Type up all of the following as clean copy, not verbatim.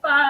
ป้า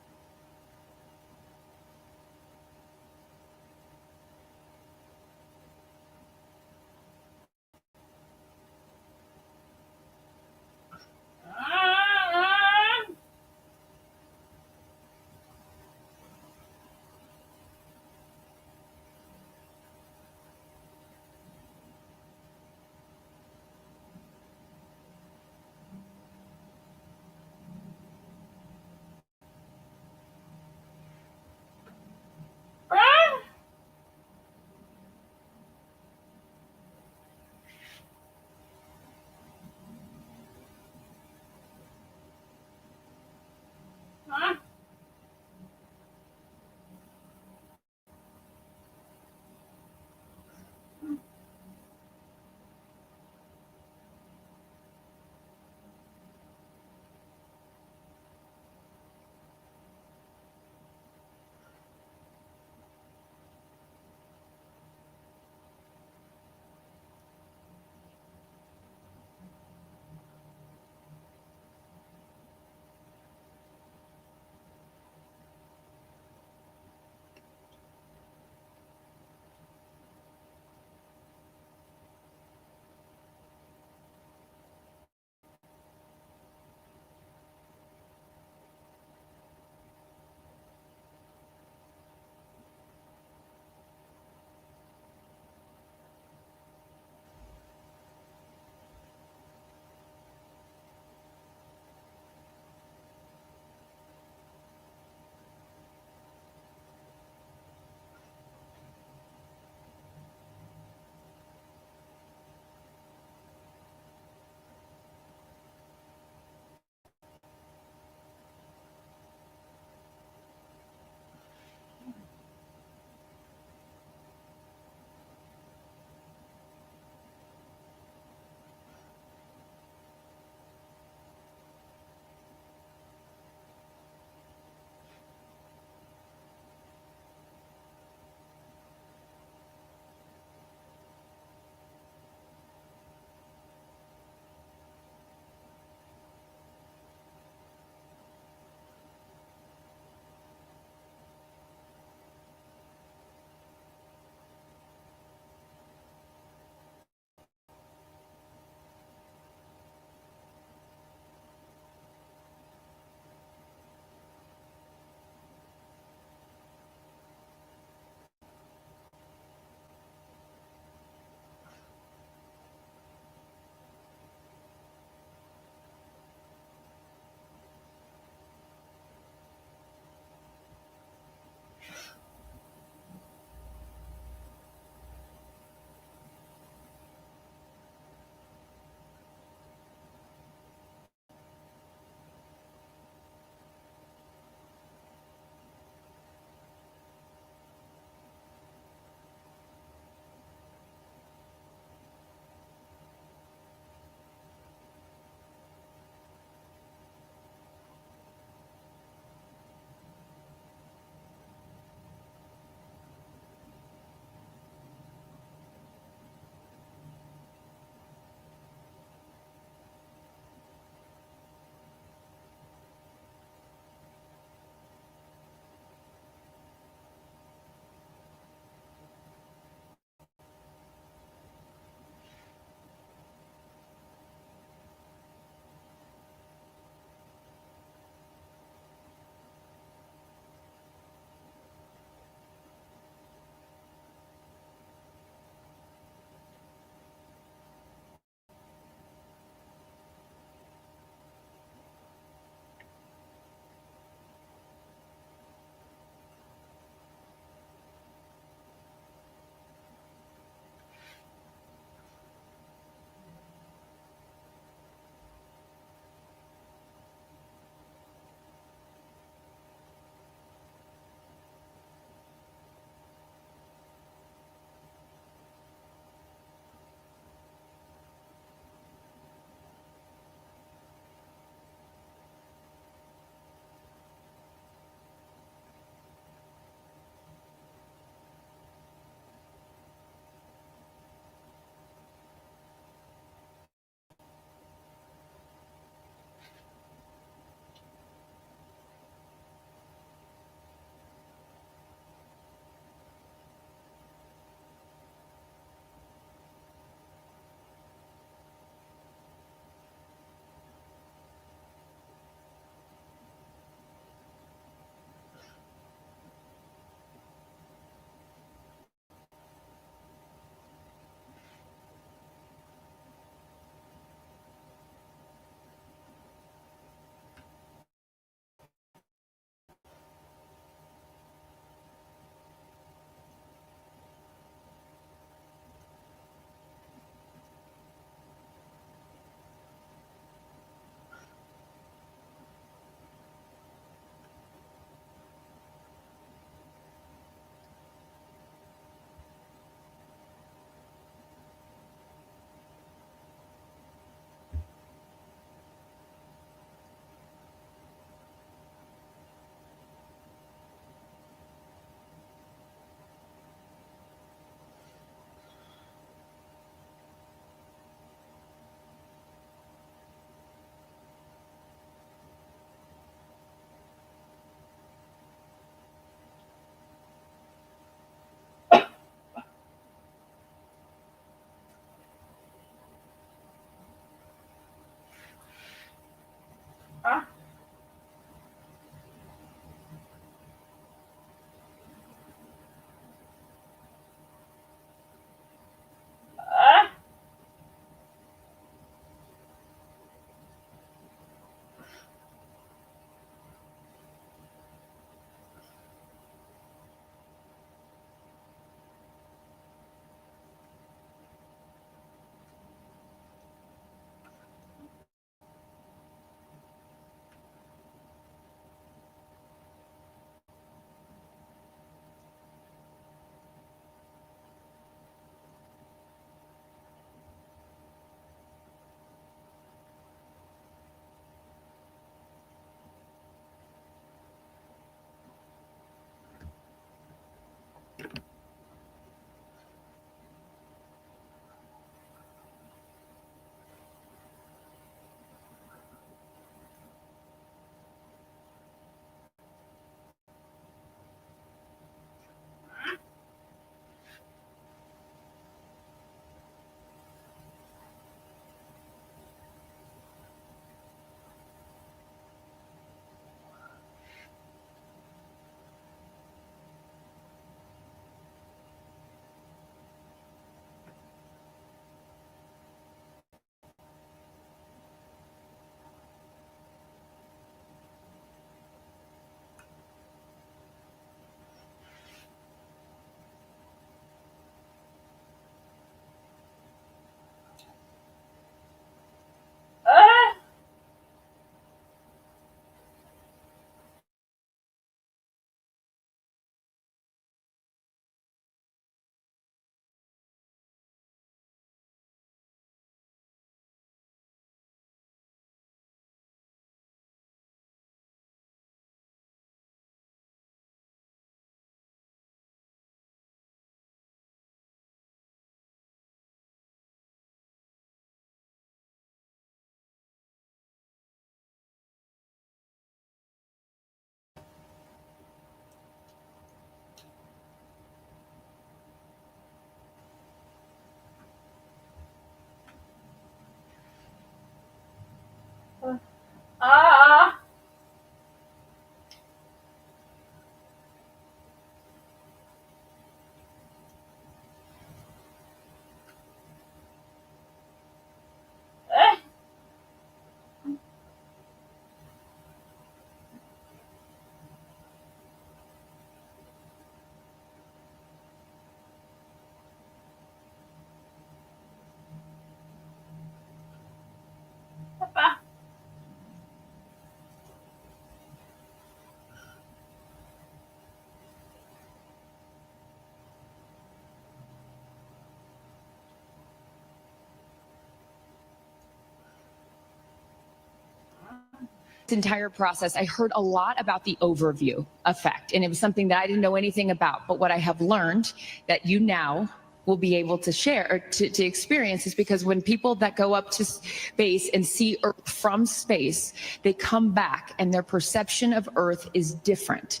entire process, I heard a lot about the overview effect, and it was something that I didn't know anything about. But what I have learned that you now will be able to share or to experience is because when people that go up to space and see Earth from space, they come back and their perception of Earth is different.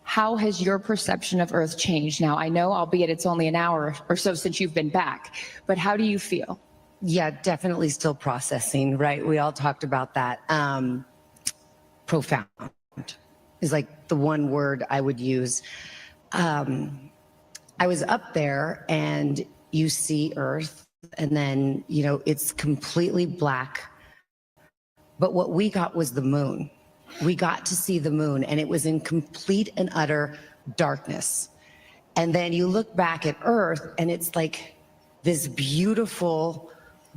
How has your perception of Earth changed now? I know, albeit it's only an hour or so since you've been back, but how do you feel? Yeah, definitely still processing, right? We all talked about that. Profound is like the one word I would use. I was up there and you see Earth and then, you know, it's completely black. But what we got was the moon. We got to see the moon and it was in complete and utter darkness. And then you look back at Earth and it's like this beautiful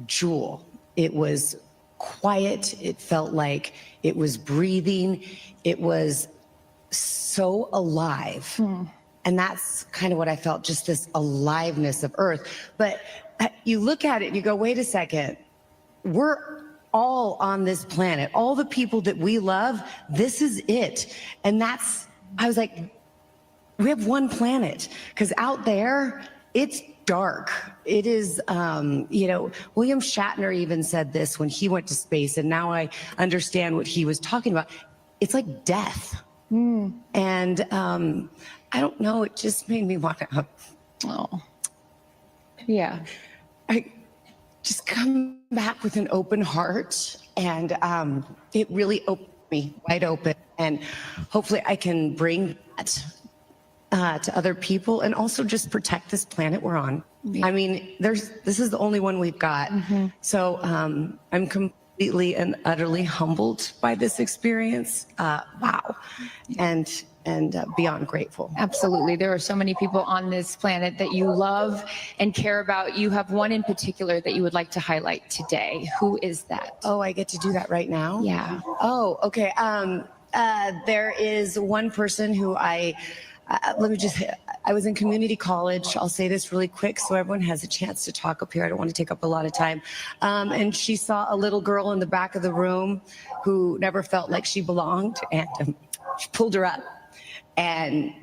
jewel. It was quiet. It felt like it was breathing. It was so alive. And that's kind of what I felt, just this aliveness of Earth. But you look at it and you go, wait a second, we're all on this planet. All the people that we love, this is it. And that's, I was like, we have one planet, because out there, it's dark. It is, you know, William Shatner even said this when he went to space, and now I understand what he was talking about. It's like death. And I don't know, it just made me want to, I just come back with an open heart, and it really opened me wide open, and hopefully I can bring that to other people and also just protect this planet we're on. I mean, this is the only one we've got. So I'm completely and utterly humbled by this experience. Wow. And beyond grateful. Absolutely. There are so many people on this planet that you love and care about. You have one in particular that you would like to highlight today. Who is that? Oh, I get to do that right now? Yeah. Oh, okay. There is one person who I was in community college. I'll say this really quick so everyone has a chance to talk up here. I don't want to take up a lot of time. And she saw a little girl in the back of the room who never felt like she belonged, and she pulled her up. And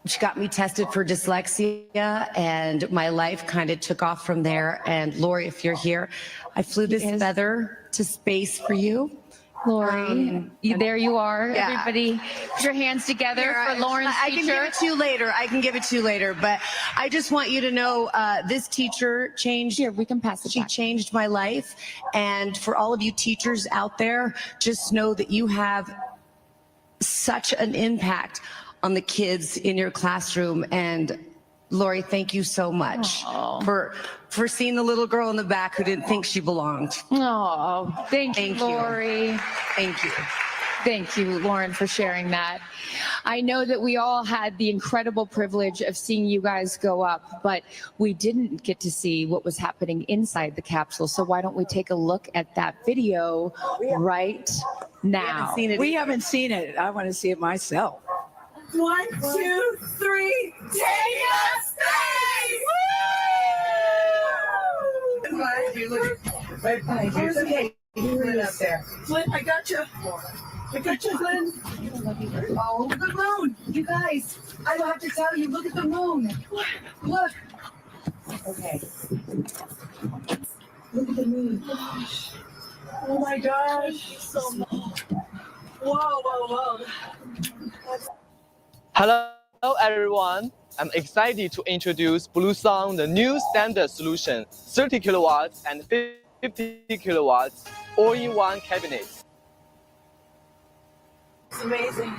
she got me tested for dyslexia, and my life kind of took off from there. And Lori, if you're here, I flew this feather to space for you. Lori, there you are. Yeah. Everybody, put your hands together here, for Lauren's teacher. I can give it to you later. I can give it to you later. But I just want you to know this teacher changed. Here, we can pass it She back. changed my life. And for all of you teachers out there, just know that you have such an impact on the kids in your classroom. And Lori, thank you so much for seeing the little girl in the back who didn't think she belonged. Oh, thank you, Lori. Thank you. Thank you, Lauren, for sharing that. I know that we all had the incredible privilege of seeing you guys go up, but we didn't get to see what was happening inside the capsule. So why don't we take a look at that video right now? We haven't seen it. I want to see it myself. 1, 2, 3, take us space! Woo! Right behind you. It's okay. Flynn up there. Flynn, I got you. I got you, Flynn. Oh, the moon. You guys, I don't have to tell you. Look at the moon. Look. Okay. Look at the moon. Oh my gosh. So whoa, whoa, whoa. Hello everyone, I'm excited to introduce Bluesong, the new standard solution, 30 kilowatts and 50 kilowatts, all-in-one cabinet. It's amazing.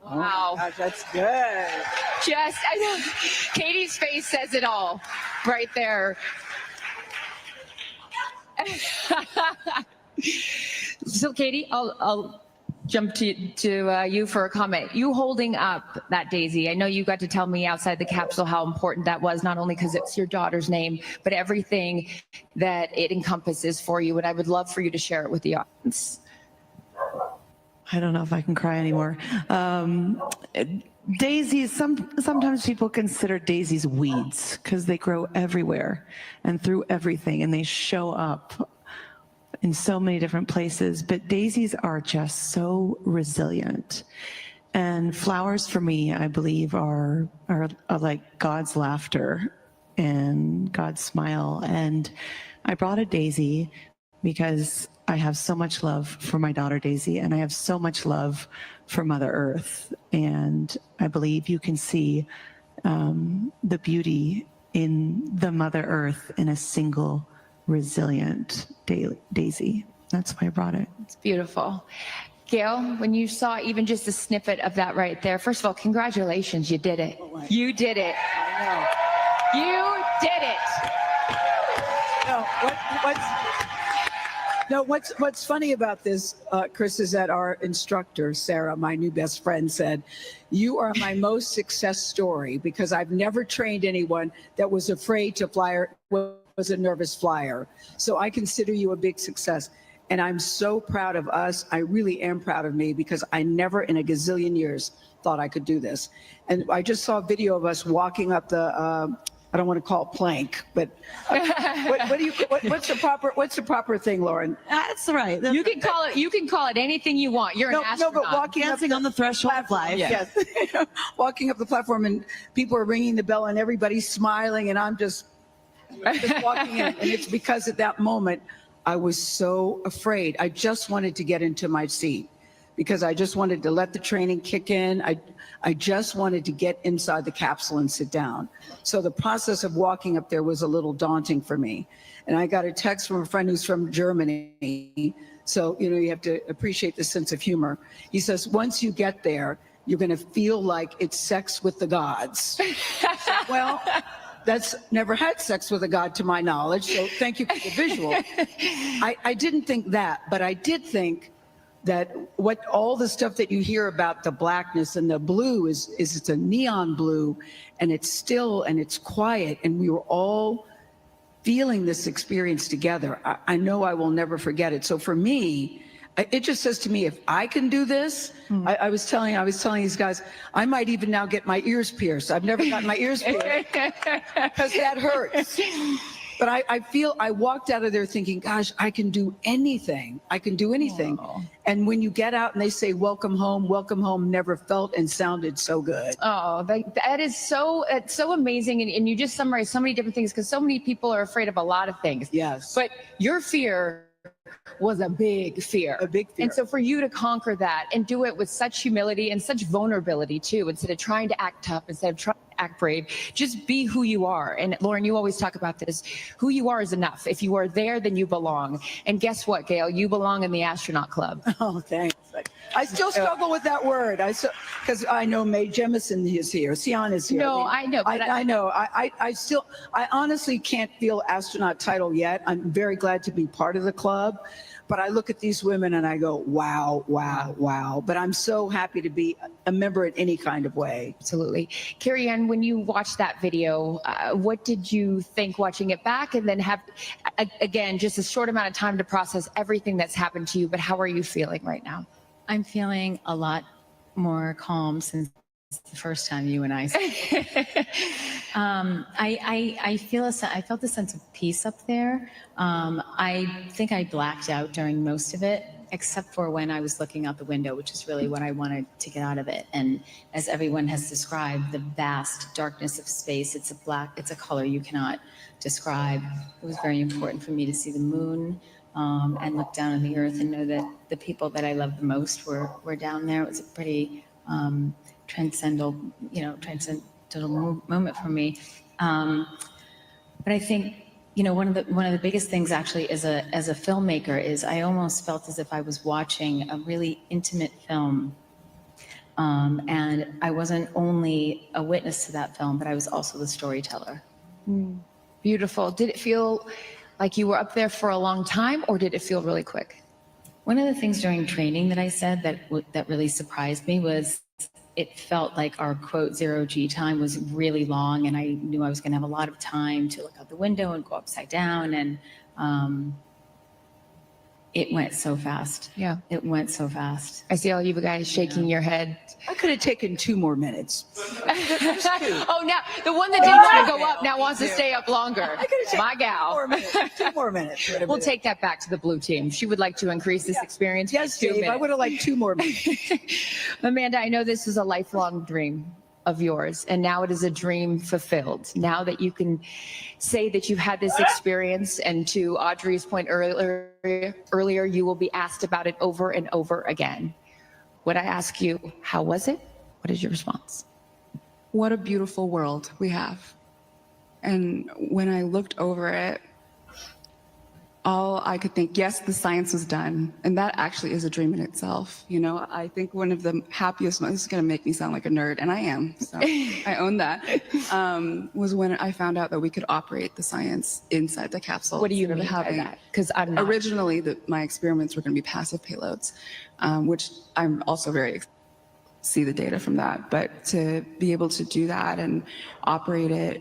Wow. Oh, gosh, that's good. I know, Katie's face says it all right there. So Katie, I'll jump to you for a comment. You holding up that daisy, I know you got to tell me outside the capsule how important that was, not only because it's your daughter's name, but everything that it encompasses for you, and I would love for you to share it with the audience. I don't know if I can cry anymore. daisies, sometimes people consider daisies weeds because they grow everywhere and through everything, and they show up in so many different places. But daisies are just so resilient. And flowers for me, I believe, are like God's laughter and God's smile. And I brought a daisy because I have so much love for my daughter Daisy, and I have so much love for Mother Earth. And I believe you can see the beauty in the Mother Earth in a single resilient daisy. That's why I brought it. It's beautiful. Gail, when you saw even just a snippet of that right there, first of all, congratulations, you did it. You did it. You did it. What's funny about this, Chris, is that our instructor, Sarah, my new best friend, said, "You are my most success story because I've never trained anyone that was afraid to fly or was a nervous flyer. So I consider you a big success." And I'm so proud of us. I really am proud of me because I never in a gazillion years thought I could do this. And I just saw a video of us walking up the, I don't want to call it plank, but what's the proper thing, Lauren? That's right. You can call it anything you want. You're an astronaut. No, but walking Dancing on the threshold of life. Yes. Walking up the platform and people are ringing the bell and everybody's smiling and I'm just walking in. And it's because at that moment, I was so afraid. I just wanted to get into my seat because I just wanted to let the training kick in. I just wanted to get inside the capsule and sit down. So the process of walking up there was a little daunting for me. And I got a text from a friend who's from Germany. So, you have to appreciate the sense of humor. He says, once you get there, you're going to feel like it's sex with the gods. Well, that's never had sex with a god to my knowledge, so thank you for the visual. I didn't think that, but I did think that all the stuff that you hear about the blackness and the blue is it's a neon blue, and it's still and it's quiet, and we were all feeling this experience together. I know I will never forget it. So for me, it just says to me, if I can do this, I was telling these guys, I might even now get my ears pierced. I've never gotten my ears pierced because that hurts. But I walked out of there thinking, gosh, I can do anything. I can do anything. Oh. And when you get out and they say, welcome home, never felt and sounded so good. Oh, that is it's so amazing. And you just summarized so many different things because so many people are afraid of a lot of things. Yes. But your fear was a big fear. A big fear. And so for you to conquer that and do it with such humility and such vulnerability too, instead of trying to act tough, instead of trying to act brave, just be who you are. And Lauren, you always talk about this. Who you are is enough. If you are there, then you belong. And guess what, Gail? You belong in the astronaut club. Oh, thanks. I still struggle with that word. Because I know Mae Jemison is here. Sion is here. No, I know. I know. I honestly can't feel astronaut title yet. I'm very glad to be part of the club. But I look at these women and I go, wow, wow, wow. But I'm so happy to be a member in any kind of way. Absolutely. Carrie Ann, when you watched that video, what did you think watching it back and then have, again, just a short amount of time to process everything that's happened to you, but how are you feeling right now? I'm feeling a lot more calm since the first time you and I spoke. I felt a sense of peace up there. I think I blacked out during most of it, except for when I was looking out the window, which is really what I wanted to get out of it. And as everyone has described, the vast darkness of space, it's a color you cannot describe. It was very important for me to see the moon and look down on the earth and know that the people that I love the most were down there. It was a pretty transcendental moment for me. But I think, one of the biggest things actually as a filmmaker is I almost felt as if I was watching a really intimate film. And I wasn't only a witness to that film, but I was also the storyteller. Beautiful. Did it feel like you were up there for a long time, or did it feel really quick? One of the things during training that I said that really surprised me was it felt like our quote 0G time was really long, and I knew I was going to have a lot of time to look out the window and go upside down. And it went so fast. Yeah. It went so fast. I see all you guys shaking your head. I could have taken 2 more minutes. Oh, now the one that didn't go up now wants to stay up longer. My gal. 2 more minutes. 2 more minutes. We'll take that back to the blue team. She would like to increase this experience. Yes, by 2 Dave, I minutes. would have liked 2 more minutes. Amanda, I know this is a lifelong dream of yours, and now it is a dream fulfilled. Now that you can say that you've had this experience, and to Audrey's point earlier, you will be asked about it over and over again. When I ask you, how was it? What is your response? What a beautiful world we have. And when I looked over it, all I could think, yes, the science was done. And that actually is a dream in itself. You know, I think one of the happiest moments, this is going to make me sound like a nerd, and I am, so I own that, was when I found out that we could operate the science inside the capsule. What do you instead of mean by that? Because I'm not. Originally, my experiments were going to be passive payloads, which I'm also very see the data from that, but to be able to do that and operate it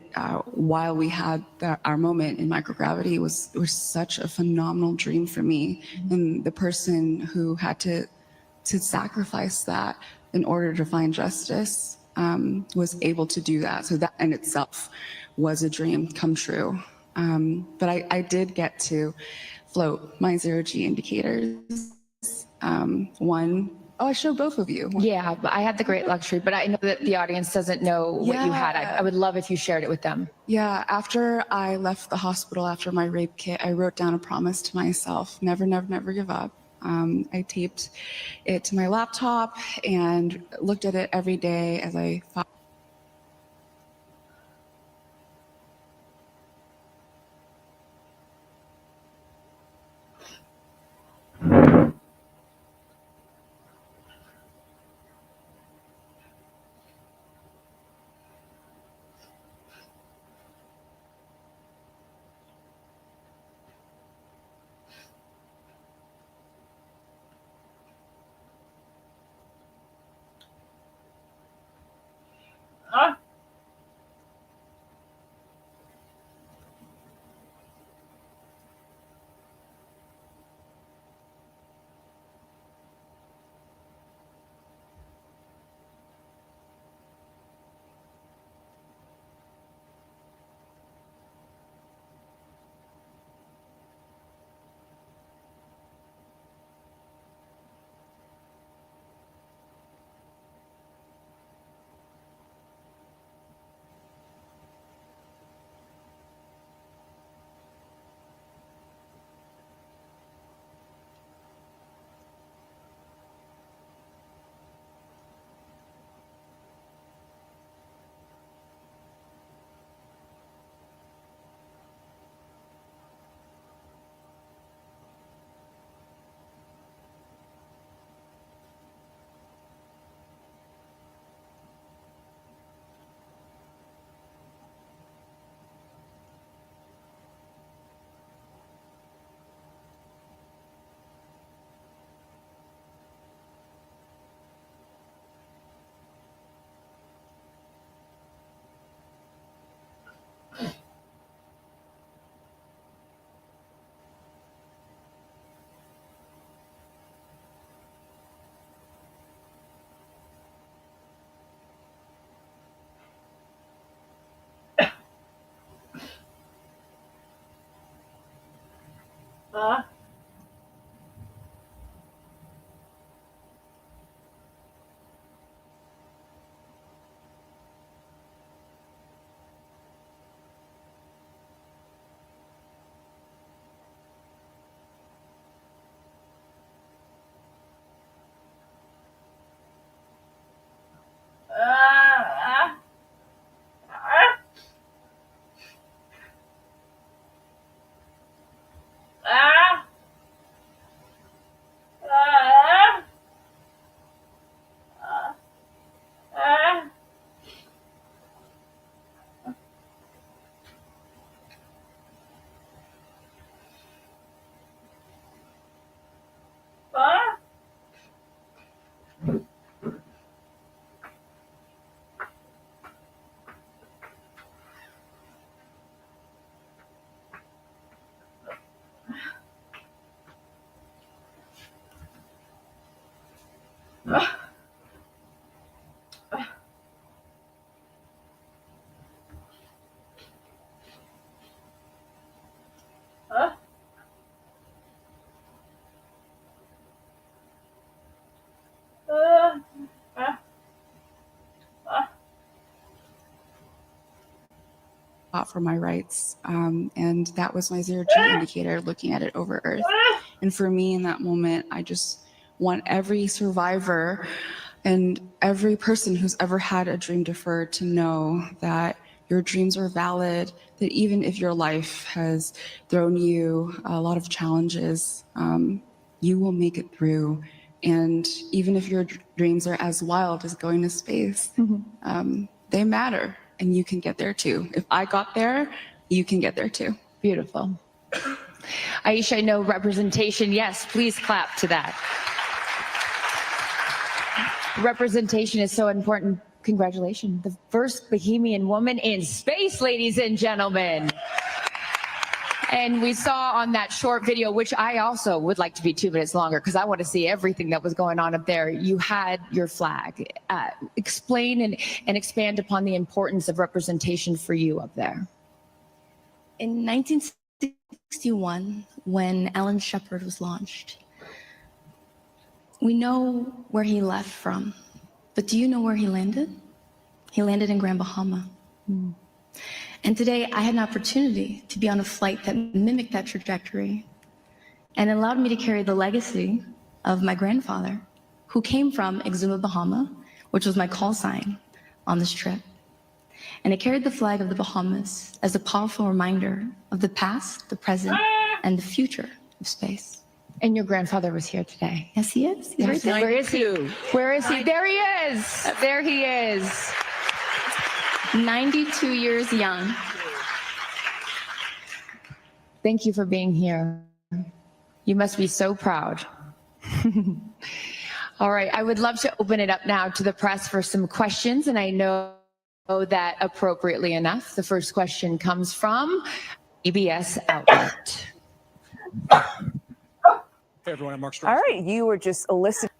while we had our moment in microgravity was such a phenomenal dream for me. And the person who had to sacrifice that in order to find justice was able to do that. So that in itself was a dream come true. But I did get to float my zero-G indicators. I showed both of you. Yeah, but I had the great luxury, but I know that the audience doesn't know what you had. I would love if you shared it with them. Yeah, after I left the hospital after my rape kit, I wrote down a promise to myself, never, never, never give up. I taped it to my laptop and looked at it every day as I thought. fought for my rights. And that was my zero G indicator, looking at it over Earth. And for me in that moment, I just want every survivor and every person who's ever had a dream deferred to know that your dreams are valid, that even if your life has thrown you a lot of challenges, you will make it through. And even if your dreams are as wild as going to space, they matter, and you can get there too. If I got there, you can get there too. Beautiful. Aisha, I know representation. Yes, please clap to that. Representation is so important. Congratulations. The first Bohemian woman in space, ladies and gentlemen. And we saw on that short video, which I also would like to be 2 minutes longer because I want to see everything that was going on up there. You had your flag. Explain and expand upon the importance of representation for you up there. In 1961, when Alan Shepard was launched, we know where he left from, but do you know where he landed? He landed in Grand Bahama. And today I had an opportunity to be on a flight that mimicked that trajectory and allowed me to carry the legacy of my grandfather, who came from Exuma, Bahama, which was my call sign on this trip. And it carried the flag of the Bahamas as a powerful reminder of the past, the present, and the future of space. And your grandfather was here today. Yes, he is. He's right there. Where is he? Where is he? There he is. There he is. 92 years young. Thank you for being here. You must be so proud. All right, I would love to open it up now to the press for some questions, and I know that appropriately enough, the first question comes from EBS Outlet. Hey everyone, I'm Mark Strauss. All right, you were just eliciting.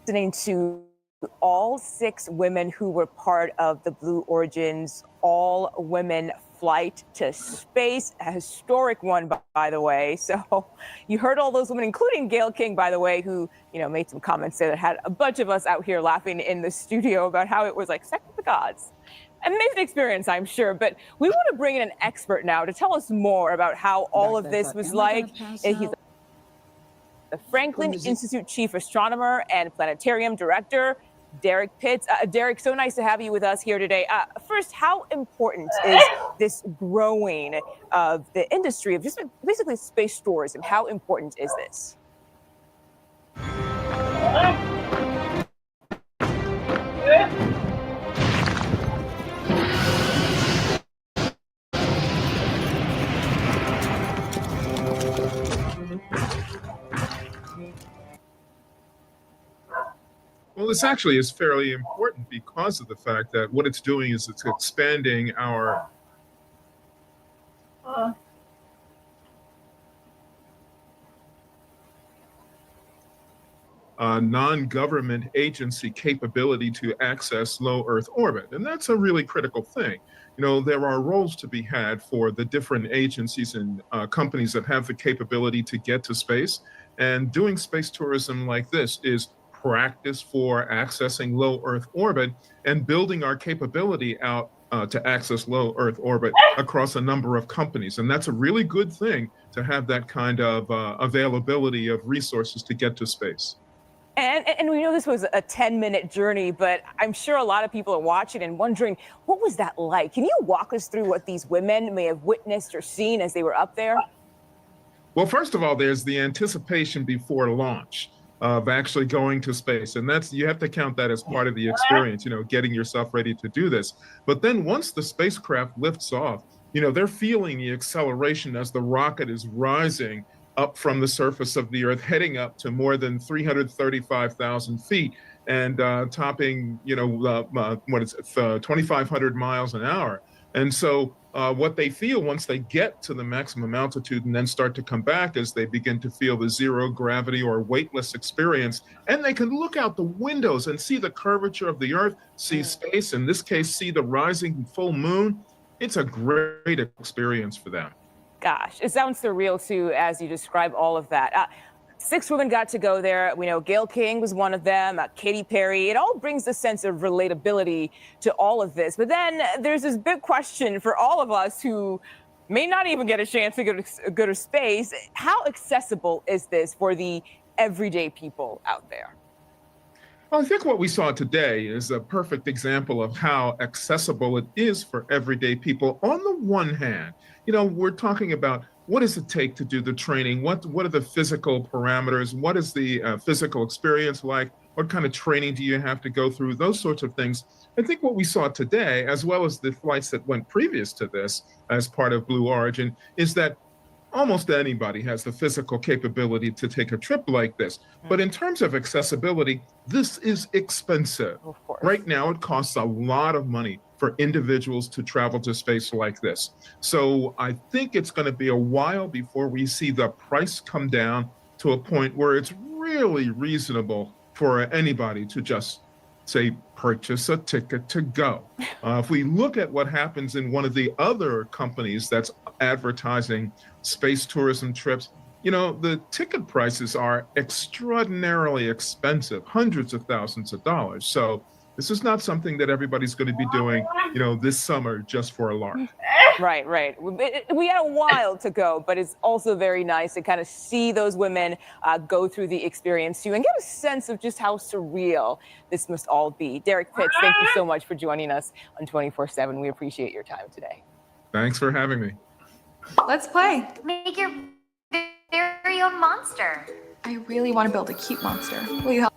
listening to all 6 women who were part of the Blue Origin's all-women flight to space, a historic one, by the way. So you heard all those women, including Gail King, by the way, who, made some comments there that had a bunch of us out here laughing in the studio about how it was like sex with the gods. Amazing experience, I'm sure. But we want to bring in an expert now to tell us more about how all of this was like. He's the Franklin Institute Chief Astronomer and Planetarium Director, Derek Pitts. Derek, so nice to have you with us here today. First, how important is this growing of the industry of just basically space tourism? How important is this? Well, this actually is fairly important because of the fact that what it's doing is it's expanding our non-government agency capability to access low Earth orbit. And that's a really critical thing. There are roles to be had for the different agencies and companies that have the capability to get to space. And doing space tourism like this is practice for accessing low Earth orbit and building our capability out to access low Earth orbit across a number of companies. And that's a really good thing to have that kind of availability of resources to get to space. And we know this was a 10-minute journey, but I'm sure a lot of people are watching and wondering, what was that like? Can you walk us through what these women may have witnessed or seen as they were up there? Well, first of all, there's the anticipation before launch of actually going to space. And you have to count that as part of the experience, getting yourself ready to do this. But then once the spacecraft lifts off, they're feeling the acceleration as the rocket is rising up from the surface of the Earth, heading up to more than 335,000 feet and topping, 2,500 miles an hour. And so what they feel once they get to the maximum altitude and then start to come back is they begin to feel the zero gravity or weightless experience. And they can look out the windows and see the curvature of the Earth, see space, in this case, see the rising full moon. It's a great experience for them. Gosh, it sounds surreal too, as you describe all of that. 6 women got to go there. We know Gail King was one of them, Katy Perry. It all brings a sense of relatability to all of this. But then there's this big question for all of us who may not even get a chance to go to space. How accessible is this for the everyday people out there? Well, I think what we saw today is a perfect example of how accessible it is for everyday people. On the one hand, we're talking about what does it take to do the training? What are the physical parameters? What is the physical experience like? What kind of training do you have to go through? Those sorts of things. I think what we saw today, as well as the flights that went previous to this as part of Blue Origin, is that almost anybody has the physical capability to take a trip like this. But in terms of accessibility, this is expensive. Of course. Right now, it costs a lot of money for individuals to travel to space like this. So I think it's going to be a while before we see the price come down to a point where it's really reasonable for anybody to just say, purchase a ticket to go. If we look at what happens in one of the other companies that's advertising space tourism trips, the ticket prices are extraordinarily expensive, hundreds of thousands of dollars. So this is not something that everybody's going to be doing, this summer just for a lark. Right. We had a while to go, but it's also very nice to kind of see those women go through the experience too and get a sense of just how surreal this must all be. Derek Pitts, thank you so much for joining us on 24/7. We appreciate your time today. Thanks for having me. Let's play. Make your very own monster. I really want to build a cute monster. Will you help?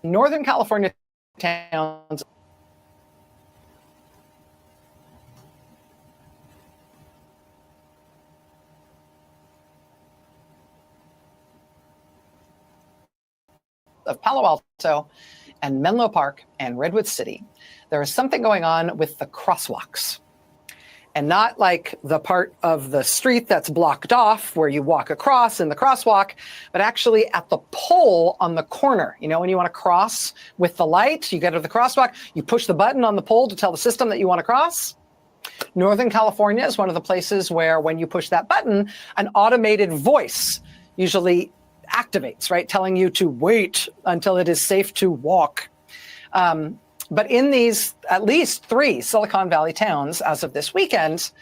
Northern California towns of Palo Alto and Menlo Park and Redwood City, there is something going on with the crosswalks. And not like the part of the street that's blocked off where you walk across in the crosswalk, but actually at the pole on the corner. You know, when you want to cross with the light, you get to the crosswalk, you push the button on the pole to tell the system that you want to cross. Northern California is one of the places where when you push that button, an automated voice usually activates, right? Telling you to wait until it is safe to walk. But in these at least 3 Silicon Valley towns as of this weekend,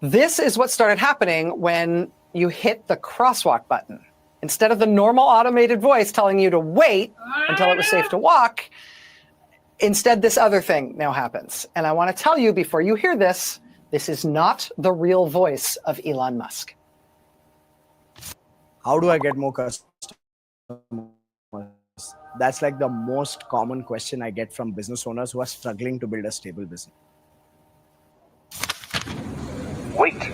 this is what started happening when you hit the crosswalk button. Instead of the normal automated voice telling you to wait until it was safe to walk, instead this other thing now happens. And I want to tell you before you hear this, this is not the real voice of Elon Musk. How do I get more customers? That's like the most common question I get from business owners who are struggling to build a stable business. Wait.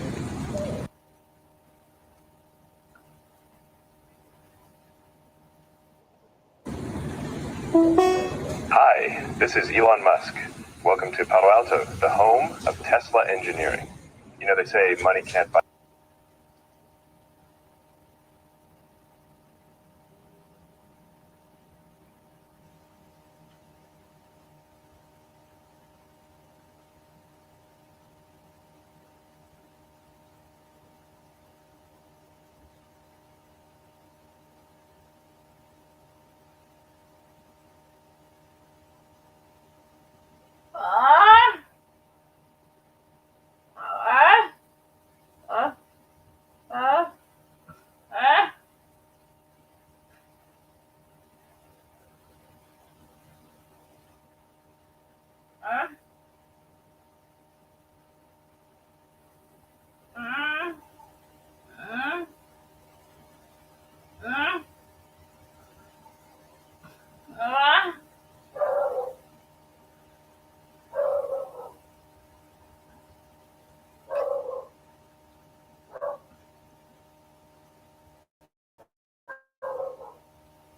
Hi, this is Elon Musk. Welcome to Palo Alto, the home of Tesla engineering. You know, they say money can't buy.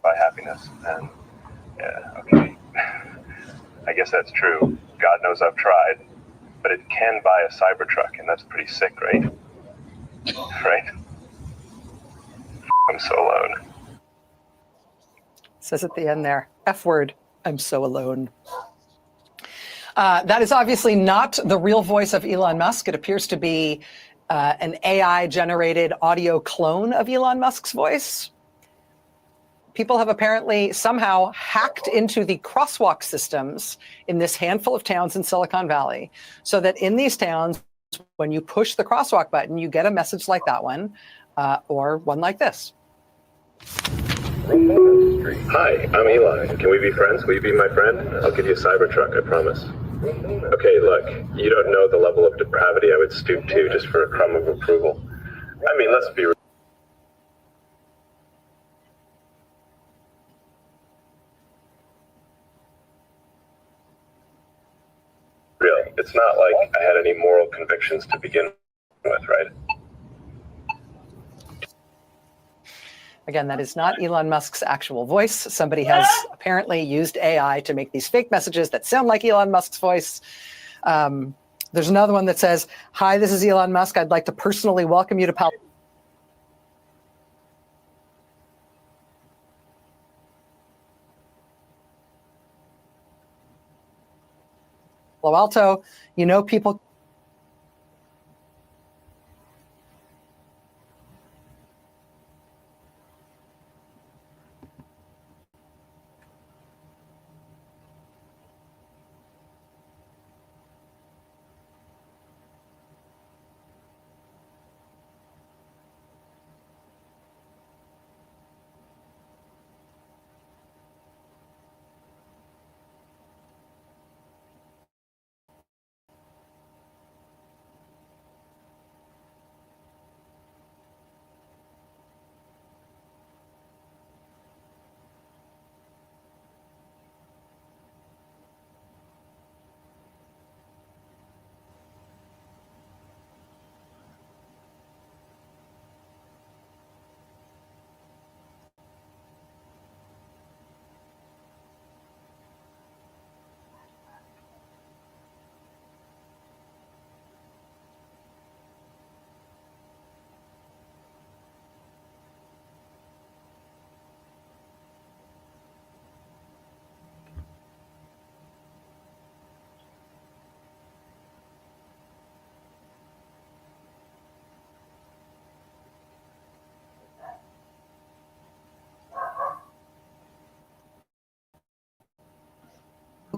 By happiness, and yeah, okay. I guess that's true. God knows I've tried, but it can buy a Cybertruck, and that's pretty sick, right? Right? I'm so alone. It says at the end there, F word, I'm so alone. That is obviously not the real voice of Elon Musk. It appears to be an AI-generated audio clone of Elon Musk's voice. People have apparently somehow hacked into the crosswalk systems in this handful of towns in Silicon Valley, so that in these towns, when you push the crosswalk button, you get a message like that one, or one like this. Hi, I'm Elon. Can we be friends? Will you be my friend? I'll give you a Cybertruck, I promise. Okay, look, you don't know the level of depravity I would stoop to just for a crumb of approval. I mean, let's be real. It's not like I had any moral convictions to begin with, right? Again, that is not Elon Musk's actual voice. Somebody has apparently used AI to make these fake messages that sound like Elon Musk's voice. There's another one that says, hi, this is Elon Musk. I'd like to personally welcome you to Palo Alto. You know, people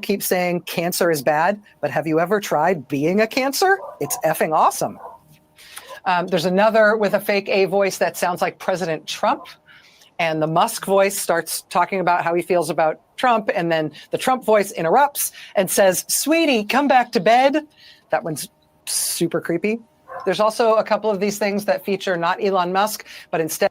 keep saying cancer is bad, but have you ever tried being a cancer? It's effing awesome. There's another with a fake A voice that sounds like President Trump. And the Musk voice starts talking about how he feels about Trump. And then the Trump voice interrupts and says, sweetie, come back to bed. That one's super creepy. There's also a couple of these things that feature not Elon Musk, but instead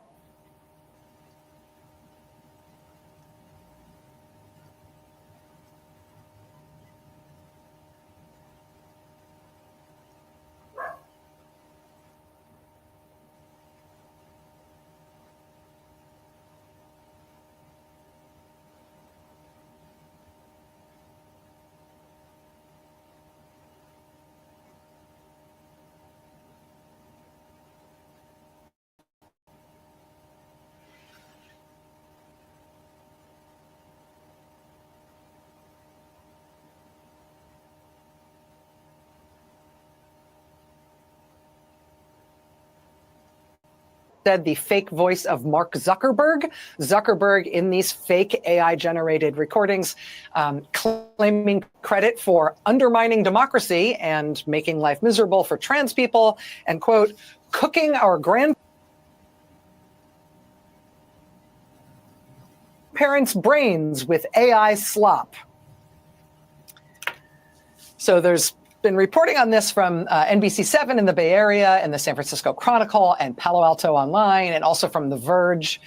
the fake voice of Mark Zuckerberg. Zuckerberg in these fake AI generated recordings, claiming credit for undermining democracy and making life miserable for trans people and, quote, cooking our grandparents' brains with AI slop. So there's been reporting on this from NBC7 in the Bay Area and the San Francisco Chronicle and Palo Alto Online, and also from The Verge.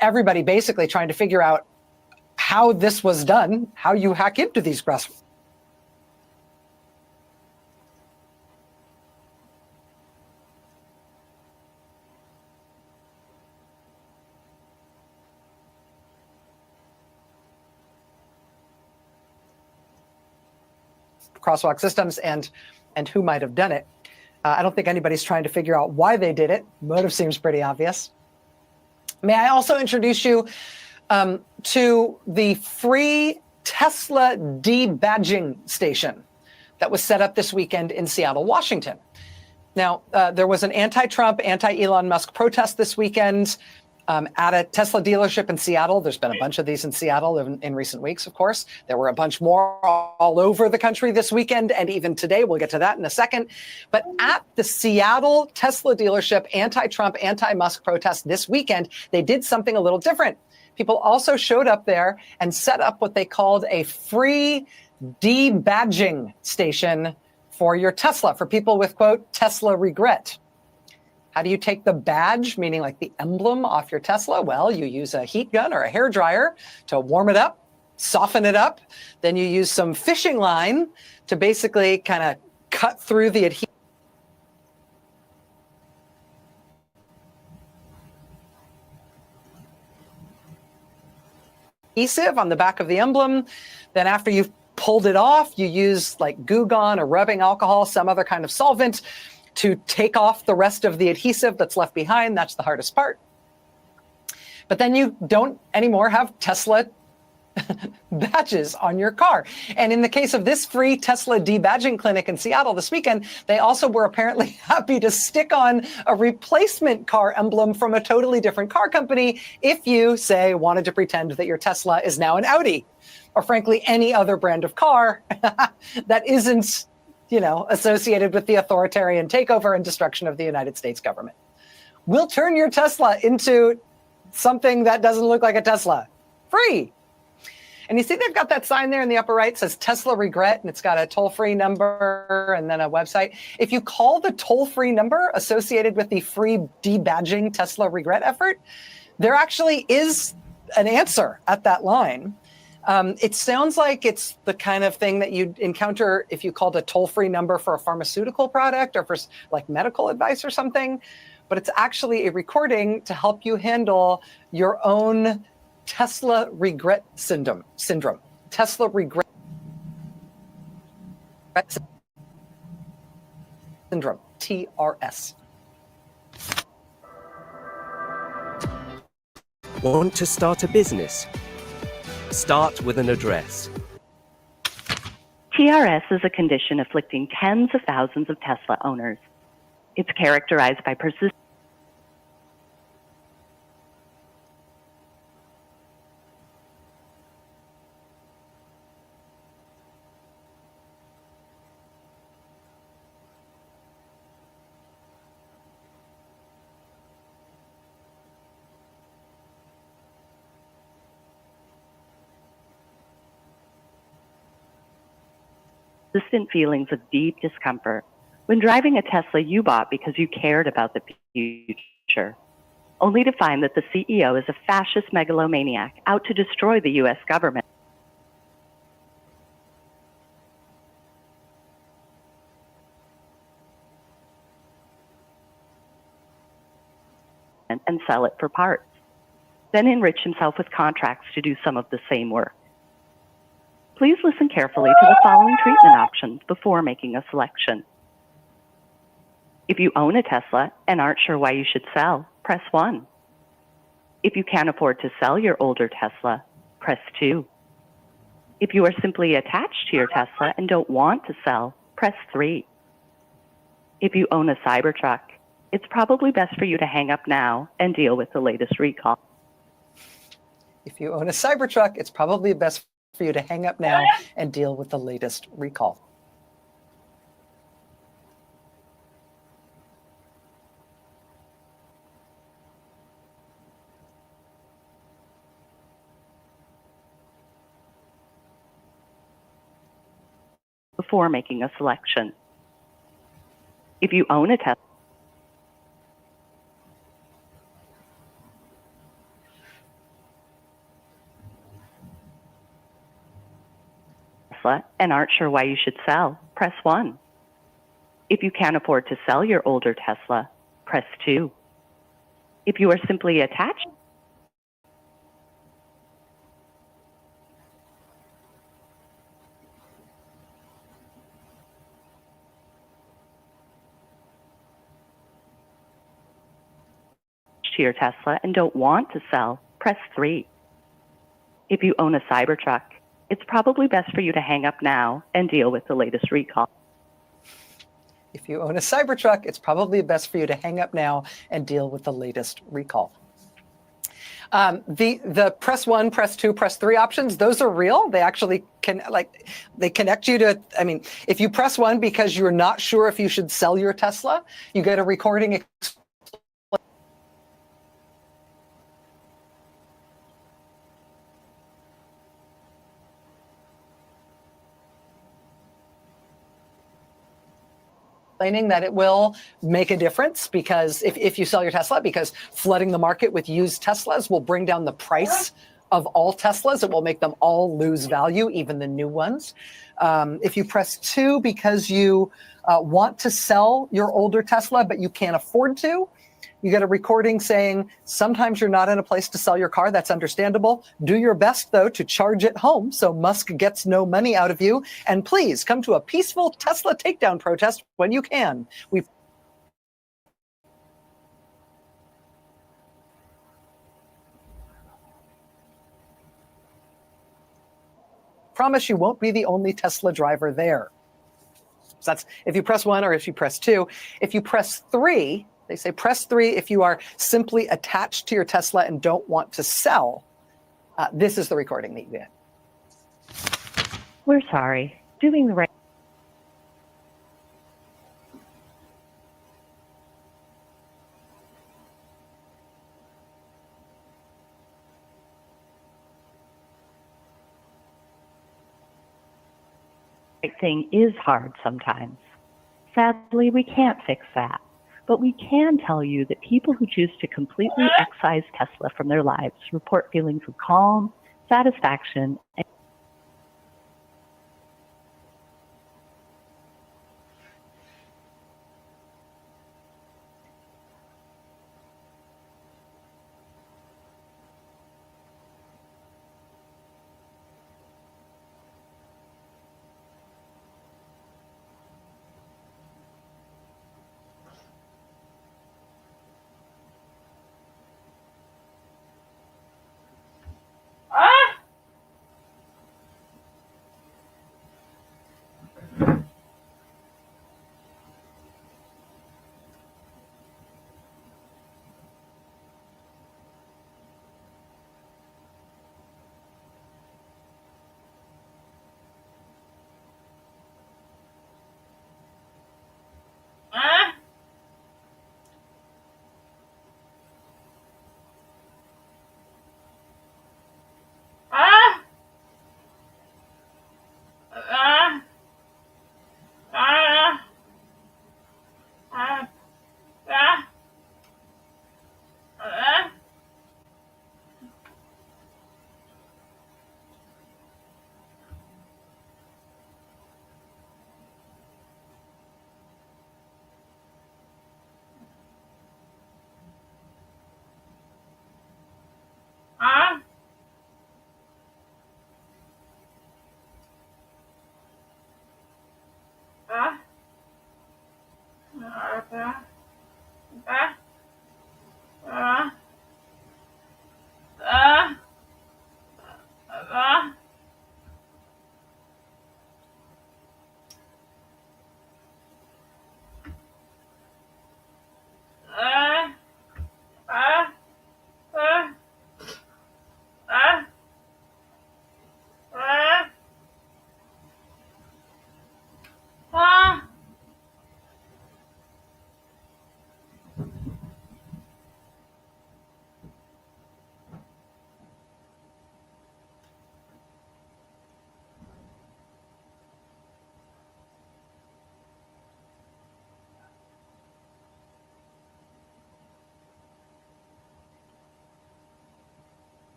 Everybody basically trying to figure out how this was done, how you hack into these crosswalks. Crosswalk systems and who might have done it. I don't think anybody's trying to figure out why they did it. Motive seems pretty obvious. May I also introduce you to the free Tesla debadging station that was set up this weekend in Seattle, Washington. Now, there was an anti-Trump, anti-Elon Musk protest this weekend at a Tesla dealership in Seattle. There's been a bunch of these in Seattle in recent weeks, of course. There were a bunch more all over the country this weekend and even today. We'll get to that in a second. But at the Seattle Tesla dealership anti-Trump, anti-Musk protest this weekend, they did something a little different. People also showed up there and set up what they called a free debadging station for your Tesla, for people with, quote, Tesla regret. How do you take the badge, meaning like the emblem, off your Tesla? Well, you use a heat gun or a hair dryer to warm it up, soften it up. Then you use some fishing line to basically kind of cut through the adhesive on the back of the emblem. Then after you've pulled it off, you use like Goo Gone or rubbing alcohol, some other kind of solvent to take off the rest of the adhesive that's left behind. That's the hardest part. But then you don't anymore have Tesla badges on your car. And in the case of this free Tesla debadging clinic in Seattle this weekend, they also were apparently happy to stick on a replacement car emblem from a totally different car company if you, say, wanted to pretend that your Tesla is now an Audi, or frankly, any other brand of car that isn't, associated with the authoritarian takeover and destruction of the United States government. We'll turn your Tesla into something that doesn't look like a Tesla. Free. And you see they've got that sign there in the upper right, says Tesla regret, and it's got a toll-free number and then a website. If you call the toll-free number associated with the free debadging Tesla regret effort, there actually is an answer at that line. It sounds like it's the kind of thing that you'd encounter if you called a toll-free number for a pharmaceutical product or for like medical advice or something, but it's actually a recording to help you handle your own Tesla regret syndrome. Tesla regret. syndrome, TRS. Want to start a business? Start with an address. TRS is a condition afflicting tens of thousands of Tesla owners. It's characterized by persistent feelings of deep discomfort when driving a Tesla you bought because you cared about the future, only to find that the CEO is a fascist megalomaniac out to destroy the U.S. government. And sell it for parts, then enrich himself with contracts to do some of the same work. Please listen carefully to the following treatment options before making a selection. If you own a Tesla and aren't sure why you should sell, press 1. If you can't afford to sell your older Tesla, press 2. If you are simply attached to your Tesla and don't want to sell, press 3. If you own a Cybertruck, it's probably best for you to hang up now and deal with the latest recall. If you own a Cybertruck, it's probably best for you to hang up now and deal with the latest recall. Before making a selection. If you own a Tesla and aren't sure why you should sell, press 1. If you can't afford to sell your older Tesla, press 2. If you are simply attached to your Tesla and don't want to sell, press 3. If you own a Cybertruck, it's probably best for you to hang up now and deal with the latest recall. If you own a Cybertruck, it's probably best for you to hang up now and deal with the latest recall. The press 1, press 2, press 3 options, those are real. They actually they connect you to, I mean, if you press 1 because you're not sure if you should sell your Tesla, you get a recording explaining that it will make a difference because if you sell your Tesla, because flooding the market with used Teslas will bring down the price of all Teslas. It will make them all lose value, even the new ones. If you press 2 because you want to sell your older Tesla, but you can't afford to, you get a recording saying, sometimes you're not in a place to sell your car. That's understandable. Do your best, though, to charge it home so Musk gets no money out of you. And please come to a peaceful Tesla takedown protest when you can. We promise you won't be the only Tesla driver there. So that's if you press 1 or if you press 2. If you press 3, they say press 3 if you are simply attached to your Tesla and don't want to sell. This is the recording that you get. We're sorry. Doing the right thing is hard sometimes. Sadly, we can't fix that. But we can tell you that people who choose to completely excise Tesla from their lives report feelings of calm, satisfaction, and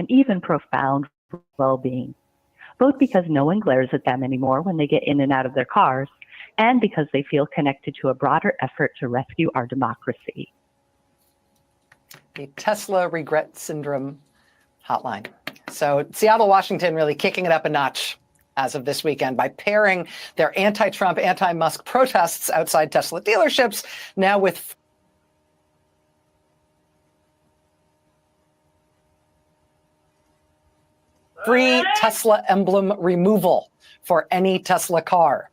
and even profound well-being, both because no one glares at them anymore when they get in and out of their cars, and because they feel connected to a broader effort to rescue our democracy. The Tesla Regret Syndrome Hotline. So Seattle, Washington really kicking it up a notch as of this weekend by pairing their anti-Trump, anti-Musk protests outside Tesla dealerships now with free Tesla emblem removal for any Tesla car.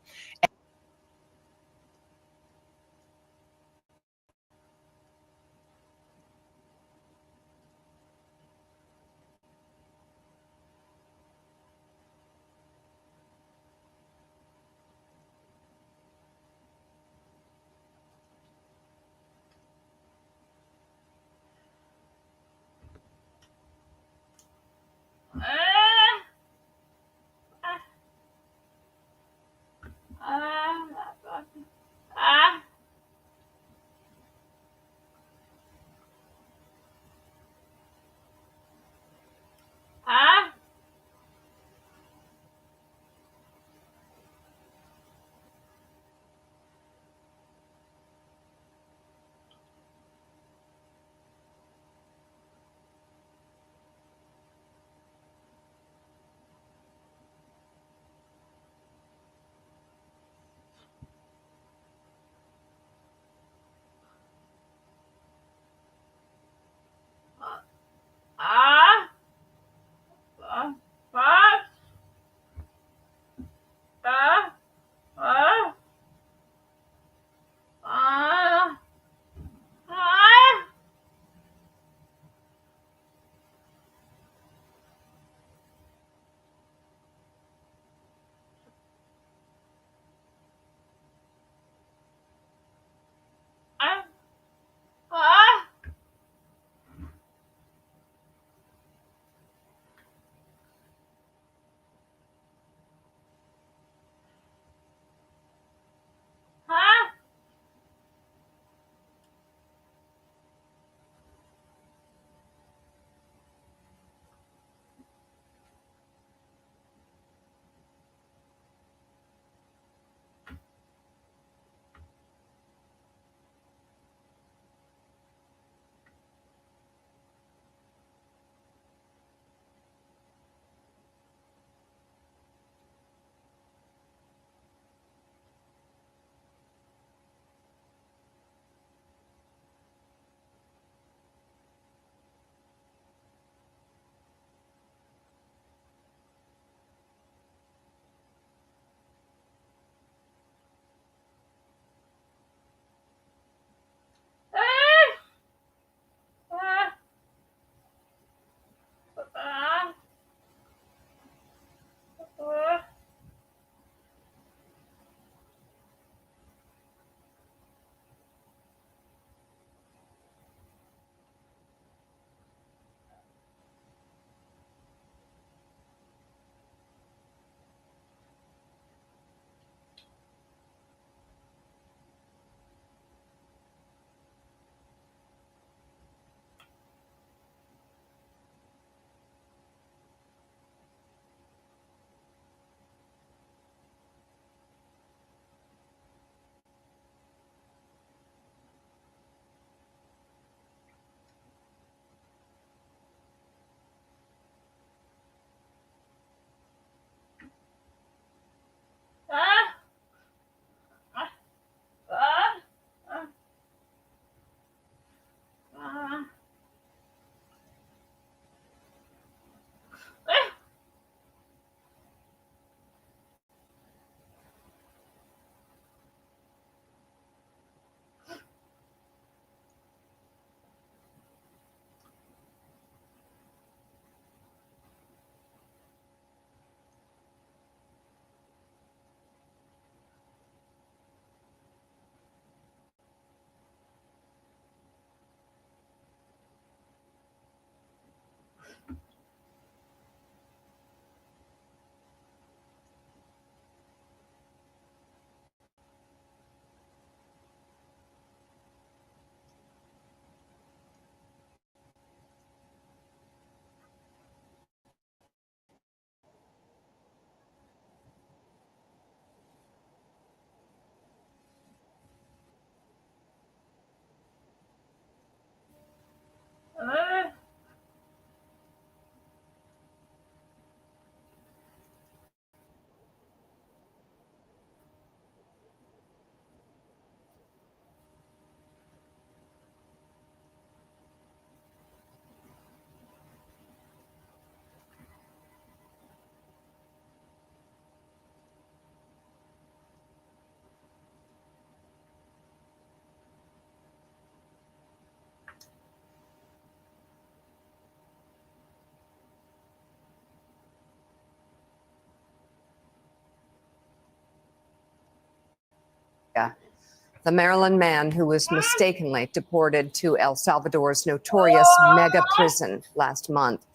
the Maryland man who was mistakenly deported to El Salvador's notorious mega prison last month.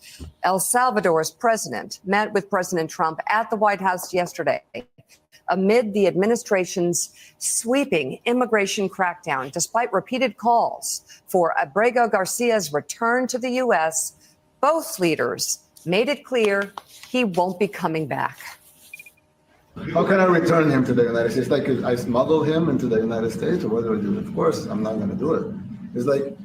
El Salvador's president met with President Trump at the White House yesterday amid the administration's sweeping immigration crackdown. Despite repeated calls for Abrego Garcia's return to the U.S., both leaders made it clear he won't be coming back. How can I return him to the United States? Like, I smuggle him into the United States, or what do I do? Of course, I'm not going to do it. It's like,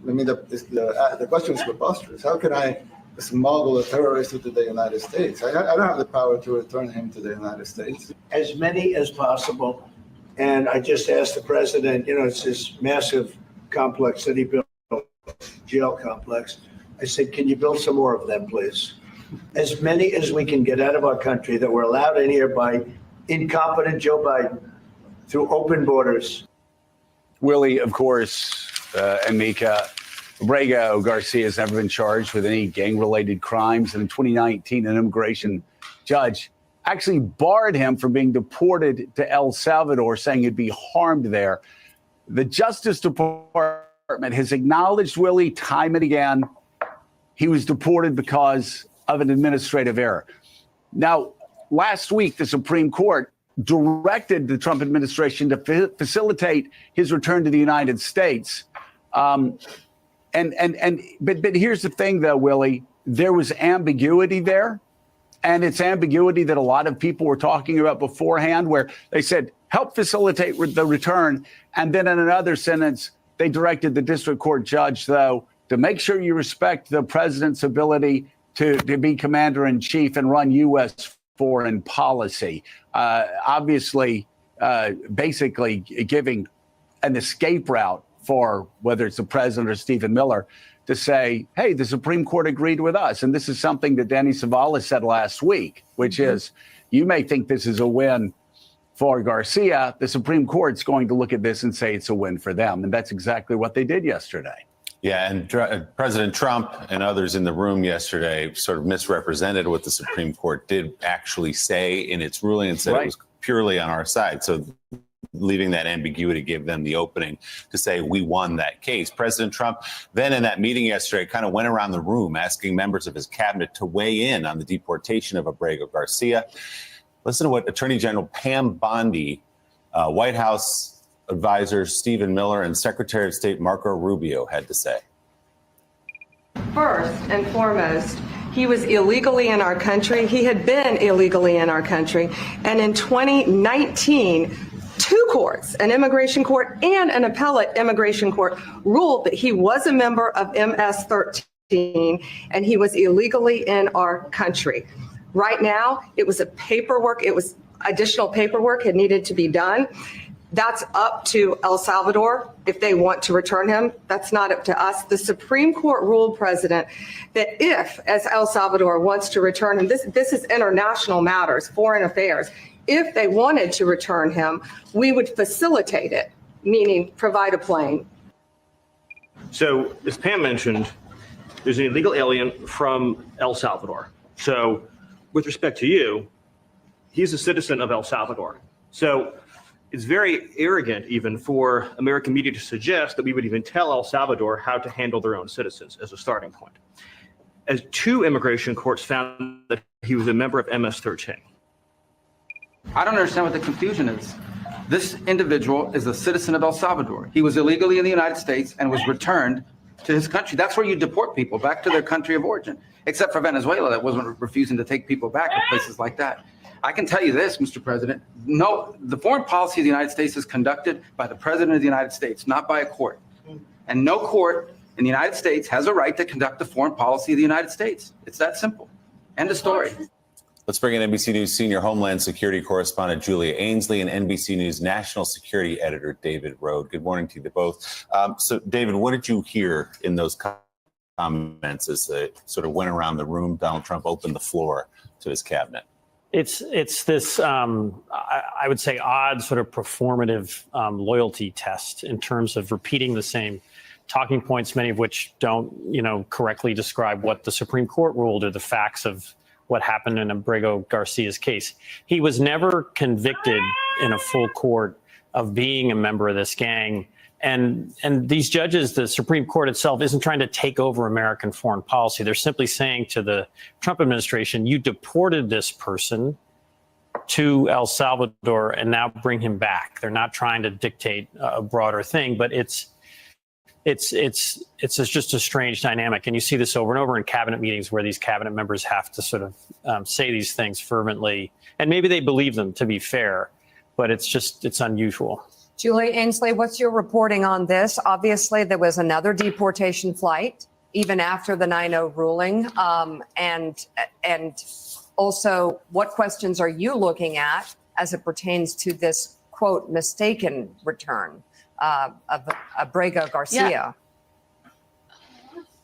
I mean, the question is preposterous. How can I smuggle a terrorist into the United States? I don't have the power to return him to the United States. As many as possible. And I just asked the president, you know, it's this massive complex that he built, jail complex. I said, can you build some more of them, please? As many as we can get out of our country that were allowed in here by incompetent Joe Biden through open borders. Willie, of course, and Mika, Abrego Garcia has never been charged with any gang-related crimes. And in 2019, an immigration judge actually barred him from being deported to El Salvador, saying he'd be harmed there. The Justice Department has acknowledged, Willie, time and again, he was deported because of an administrative error. Now, last week, the Supreme Court directed the Trump administration to facilitate his return to the United States. But here's the thing, though, Willie, there was ambiguity there. And it's ambiguity that a lot of people were talking about beforehand, where they said, help facilitate the return. And then in another sentence, they directed the district court judge, though, to make sure you respect the president's ability to be commander in chief and run U.S. foreign policy. Obviously, basically giving an escape route for whether it's the president or Stephen Miller to say, hey, the Supreme Court agreed with us. And this is something that Danny Zavala said last week, which is, you may think this is a win for Garcia. The Supreme Court's going to look at this and say it's a win for them. And that's exactly what they did yesterday. Yeah, and President Trump and others in the room yesterday sort of misrepresented what the Supreme Court did actually say in its ruling and said it was purely on our side. So leaving that ambiguity gave them the opening to say we won that case. President Trump then in that meeting yesterday kind of went around the room asking members of his cabinet to weigh in on the deportation of Abrego Garcia. Listen to what Attorney General Pam Bondi, White House advisor Stephen Miller, and Secretary of State Marco Rubio had to say. First and foremost, he was illegally in our country. He had been illegally in our country. And in 2019, two courts, an immigration court and an appellate immigration court, ruled that he was a member of MS-13 and he was illegally in our country. Right now, it was additional paperwork had needed to be done. That's up to El Salvador if they want to return him. That's not up to us. The Supreme Court ruled, President, that if, as El Salvador wants to return him, this is international matters, foreign affairs. If they wanted to return him, we would facilitate it, meaning provide a plane. So, as Pam mentioned, there's an illegal alien from El Salvador. So, with respect to you, he's a citizen of El Salvador. So, it's very arrogant even for American media to suggest that we would even tell El Salvador how to handle their own citizens as a starting point. As two immigration courts found that he was a member of MS-13. I don't understand what the confusion is. This individual is a citizen of El Salvador. He was illegally in the United States and was returned to his country. That's where you deport people, back to their country of origin, except for Venezuela that wasn't refusing to take people back in places like that. I can tell you this, Mr. President, no, the foreign policy of the United States is conducted by the President of the United States, not by a court. And no court in the United States has a right to conduct the foreign policy of the United States. It's that simple. End of story. Let's bring in NBC News senior Homeland Security correspondent Julia Ainsley and NBC News national security editor David Rode. Good morning to you both. So, David, what did you hear in those comments as they sort of went around the room? Donald Trump opened the floor to his cabinet. It's this, I would say, odd sort of performative loyalty test in terms of repeating the same talking points, many of which don't, correctly describe what the Supreme Court ruled or the facts of what happened in Abrego Garcia's case. He was never convicted in a full court of being a member of this gang. And these judges, the Supreme Court itself isn't trying to take over American foreign policy. They're simply saying to the Trump administration, you deported this person to El Salvador and now bring him back. They're not trying to dictate a broader thing, but it's just a strange dynamic. And you see this over and over in cabinet meetings where these cabinet members have to sort of say these things fervently. And maybe they believe them, to be fair, but it's unusual. Julie Ainsley, what's your reporting on this? Obviously, there was another deportation flight even after the 9-0 ruling. And also, what questions are you looking at as it pertains to this, quote, mistaken return of Abrego Garcia? Yeah.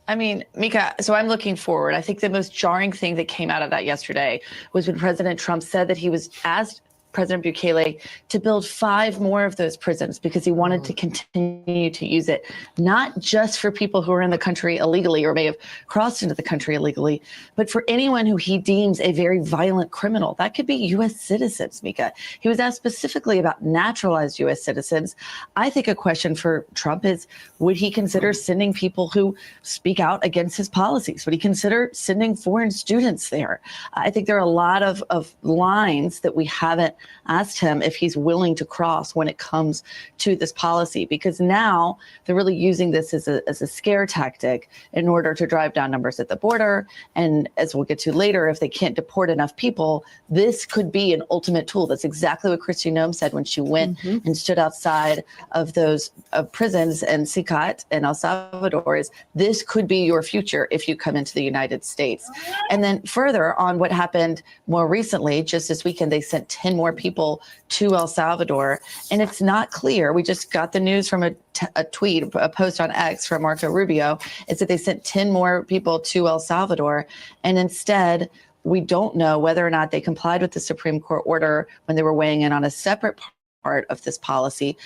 I mean, Mika, so I'm looking forward. I think the most jarring thing that came out of that yesterday was when President Trump said that he was asked President Bukele to build 5 more of those prisons because he wanted to continue to use it, not just for people who are in the country illegally or may have crossed into the country illegally, but for anyone who he deems a very violent criminal. That could be U.S. citizens, Mika. He was asked specifically about naturalized U.S. citizens. I think a question for Trump is, would he consider sending people who speak out against his policies? Would he consider sending foreign students there? I think there are a lot of lines that we haven't asked him if he's willing to cross when it comes to this policy, because now they're really using this as a scare tactic in order to drive down numbers at the border. And as we'll get to later, if they can't deport enough people, this could be an ultimate tool. That's exactly what Kristi Noem said when she went and stood outside of those prisons in Sicat and El Salvador, is this could be your future if you come into the United States. And then further on what happened more recently, just this weekend, they sent 10 more people to El Salvador. And it's not clear. We just got the news from a tweet, a post on X from Marco Rubio. It's that they sent 10 more people to El Salvador. And instead, we don't know whether or not they complied with the Supreme Court order when they were weighing in on a separate part of this policy.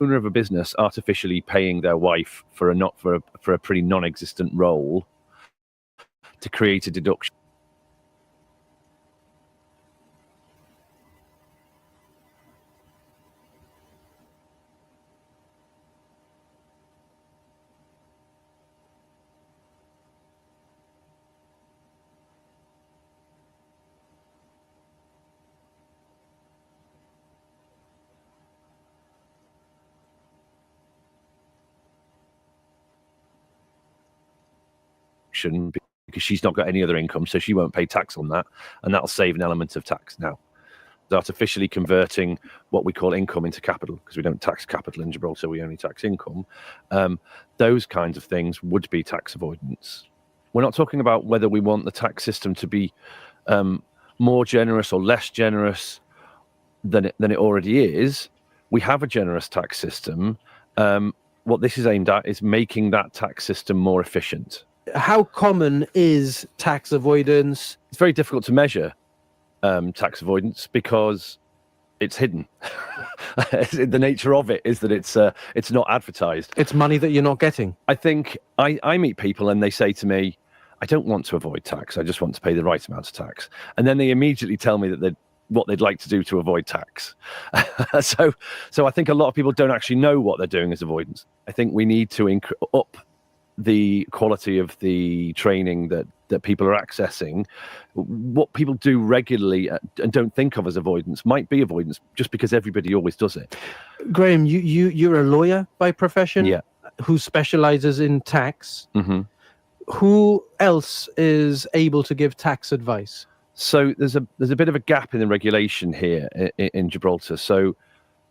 owner of a business artificially paying their wife for a pretty non-existent role to create a deduction. Because she's not got any other income, so she won't pay tax on that, and that'll save an element of tax. Now, artificially converting what we call income into capital, because we don't tax capital in Gibraltar, we only tax income. Those kinds of things would be tax avoidance. We're not talking about whether we want the tax system to be more generous or less generous than it already is. We have a generous tax system. What this is aimed at is making that tax system more efficient. How common is tax avoidance? It's very difficult to measure tax avoidance because it's hidden. The nature of it is that it's not advertised. It's money that you're not getting. I think I meet people and they say to me, I don't want to avoid tax. I just want to pay the right amount of tax. And then they immediately tell me that what they'd like to do to avoid tax. So I think a lot of people don't actually know what they're doing as avoidance. I think we need to up the quality of the training that people are accessing. What people do regularly and don't think of as avoidance might be avoidance just because everybody always does it. Graham, you're a lawyer by profession, yeah, who specializes in tax. Mm-hmm. Who else is able to give tax advice? So there's a bit of a gap in the regulation here in Gibraltar. So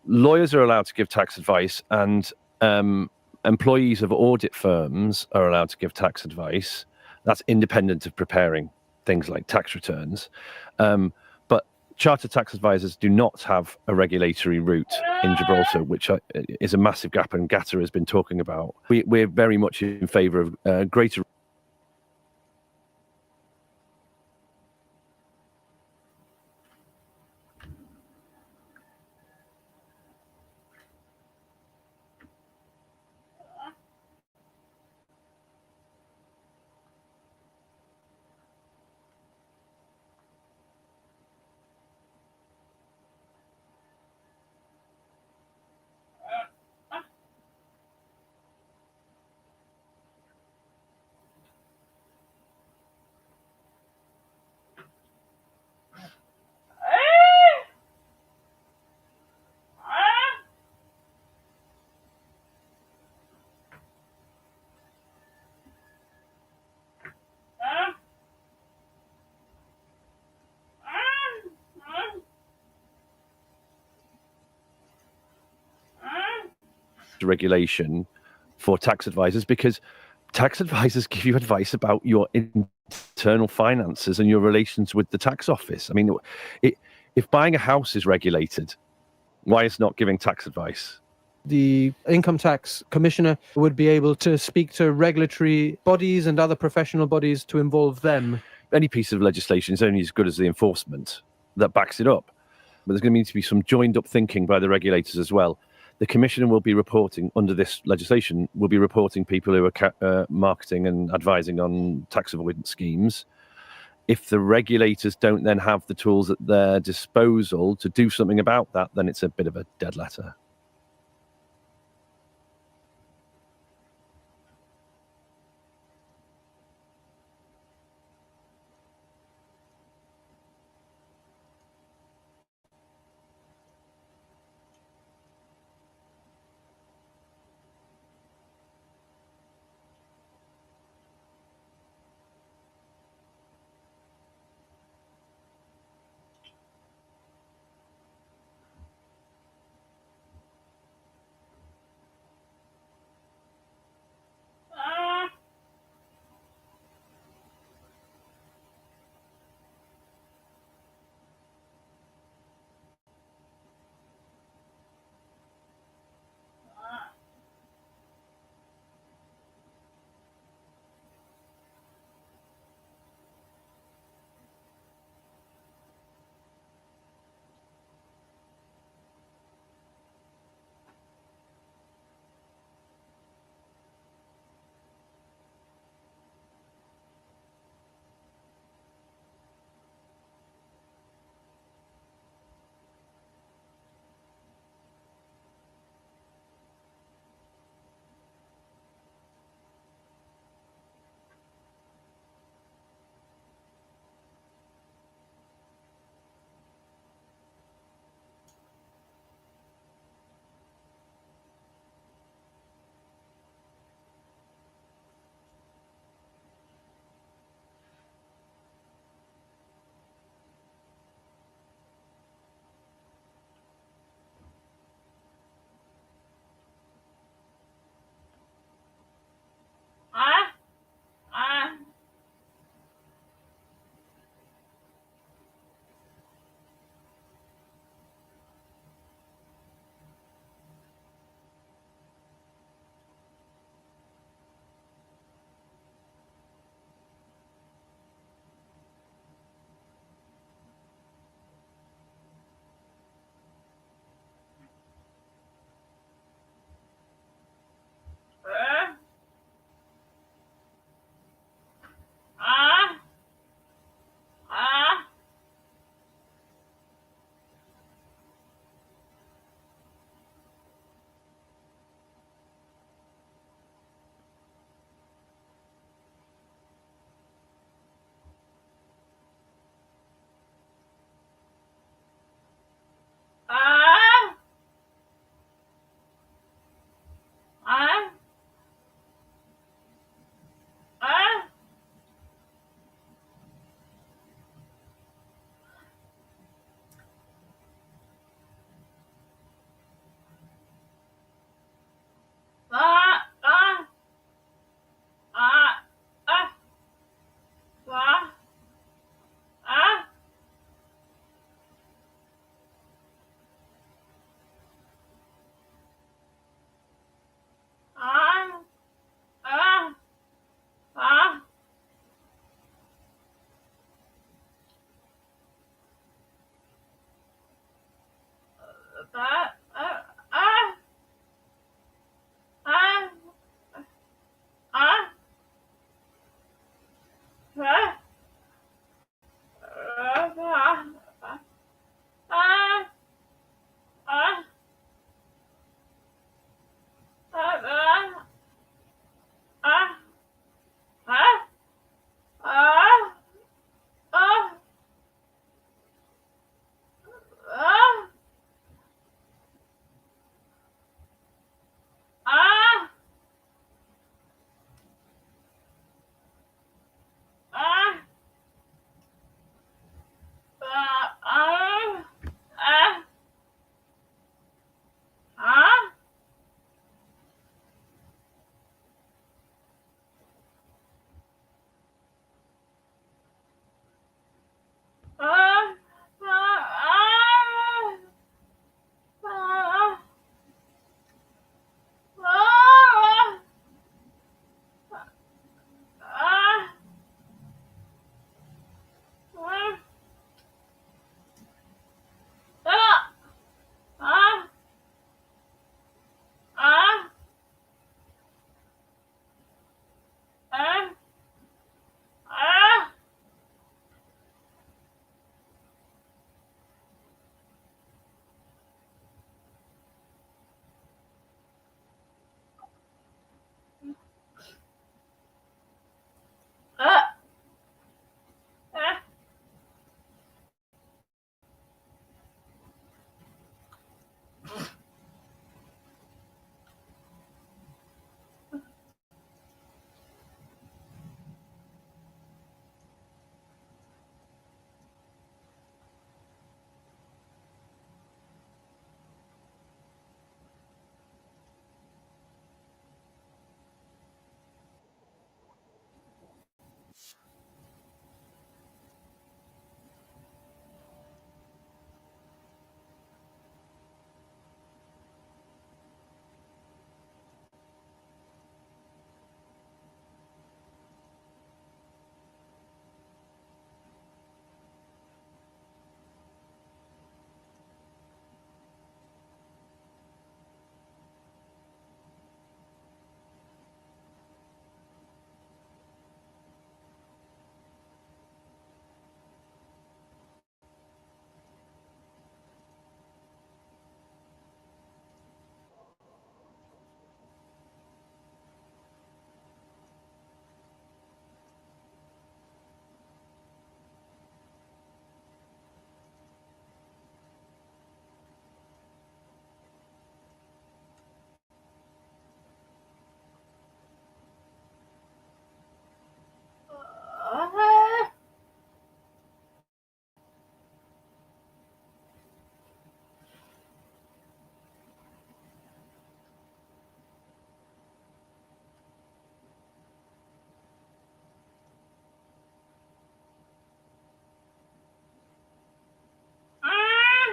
lawyers are allowed to give tax advice, and employees of audit firms are allowed to give tax advice. That's independent of preparing things like tax returns. But chartered tax advisors do not have a regulatory route in Gibraltar, which is a massive gap, and GATA has been talking about. We're very much in favour of greater regulation for tax advisors, because tax advisors give you advice about your internal finances and your relations with the tax office. I mean, if buying a house is regulated, why is not giving tax advice? The income tax commissioner would be able to speak to regulatory bodies and other professional bodies to involve them. Any piece of legislation is only as good as the enforcement that backs it up. But there's going to need to be some joined up thinking by the regulators as well. The commissioner will be reporting, under this legislation, will be reporting people who are marketing and advising on tax avoidance schemes. If the regulators don't then have the tools at their disposal to do something about that, then it's a bit of a dead letter.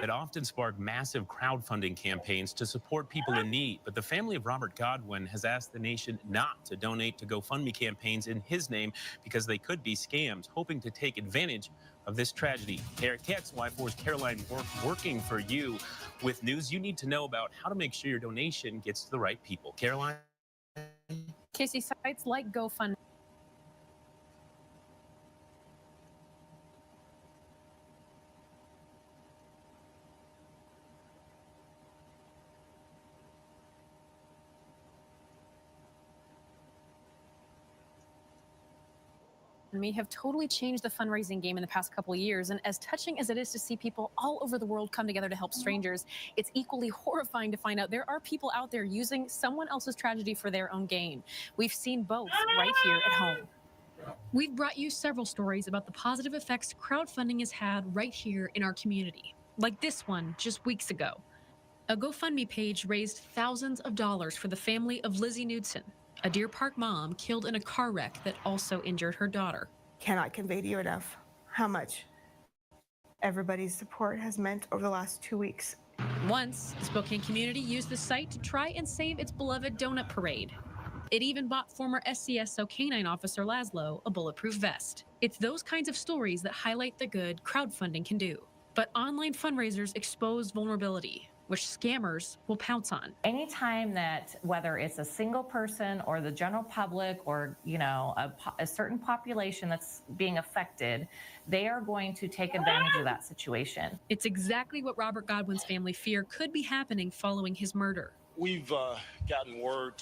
that often spark massive crowdfunding campaigns to support people in need. But the family of Robert Godwin has asked the nation not to donate to GoFundMe campaigns in his name because they could be scams, hoping to take advantage of this tragedy. KXLY4's Caroline working for you with news you need to know about how to make sure your donation gets to the right people. Caroline? Casey, sites like GoFundMe have totally changed the fundraising game in the past couple of years. And as touching as it is to see people all over the world come together to help strangers, it's equally horrifying to find out there are people out there using someone else's tragedy for their own gain. We've seen both right here at home. We've brought you several stories about the positive effects crowdfunding has had right here in our community, like this one just weeks ago. A GoFundMe page raised thousands of dollars for the family of Lizzie Knudsen, a Deer Park mom killed in a car wreck that also injured her daughter. Cannot convey to you enough how much everybody's support has meant over the last 2 weeks. Once, the Spokane community used the site to try and save its beloved donut parade. It even bought former SCSO canine officer Laszlo a bulletproof vest. It's those kinds of stories that highlight the good crowdfunding can do. But online fundraisers expose vulnerability, which scammers will pounce on. Anytime that, whether it's a single person or the general public or, a certain population that's being affected, they are going to take advantage of that situation. It's exactly what Robert Godwin's family fear could be happening following his murder. We've gotten word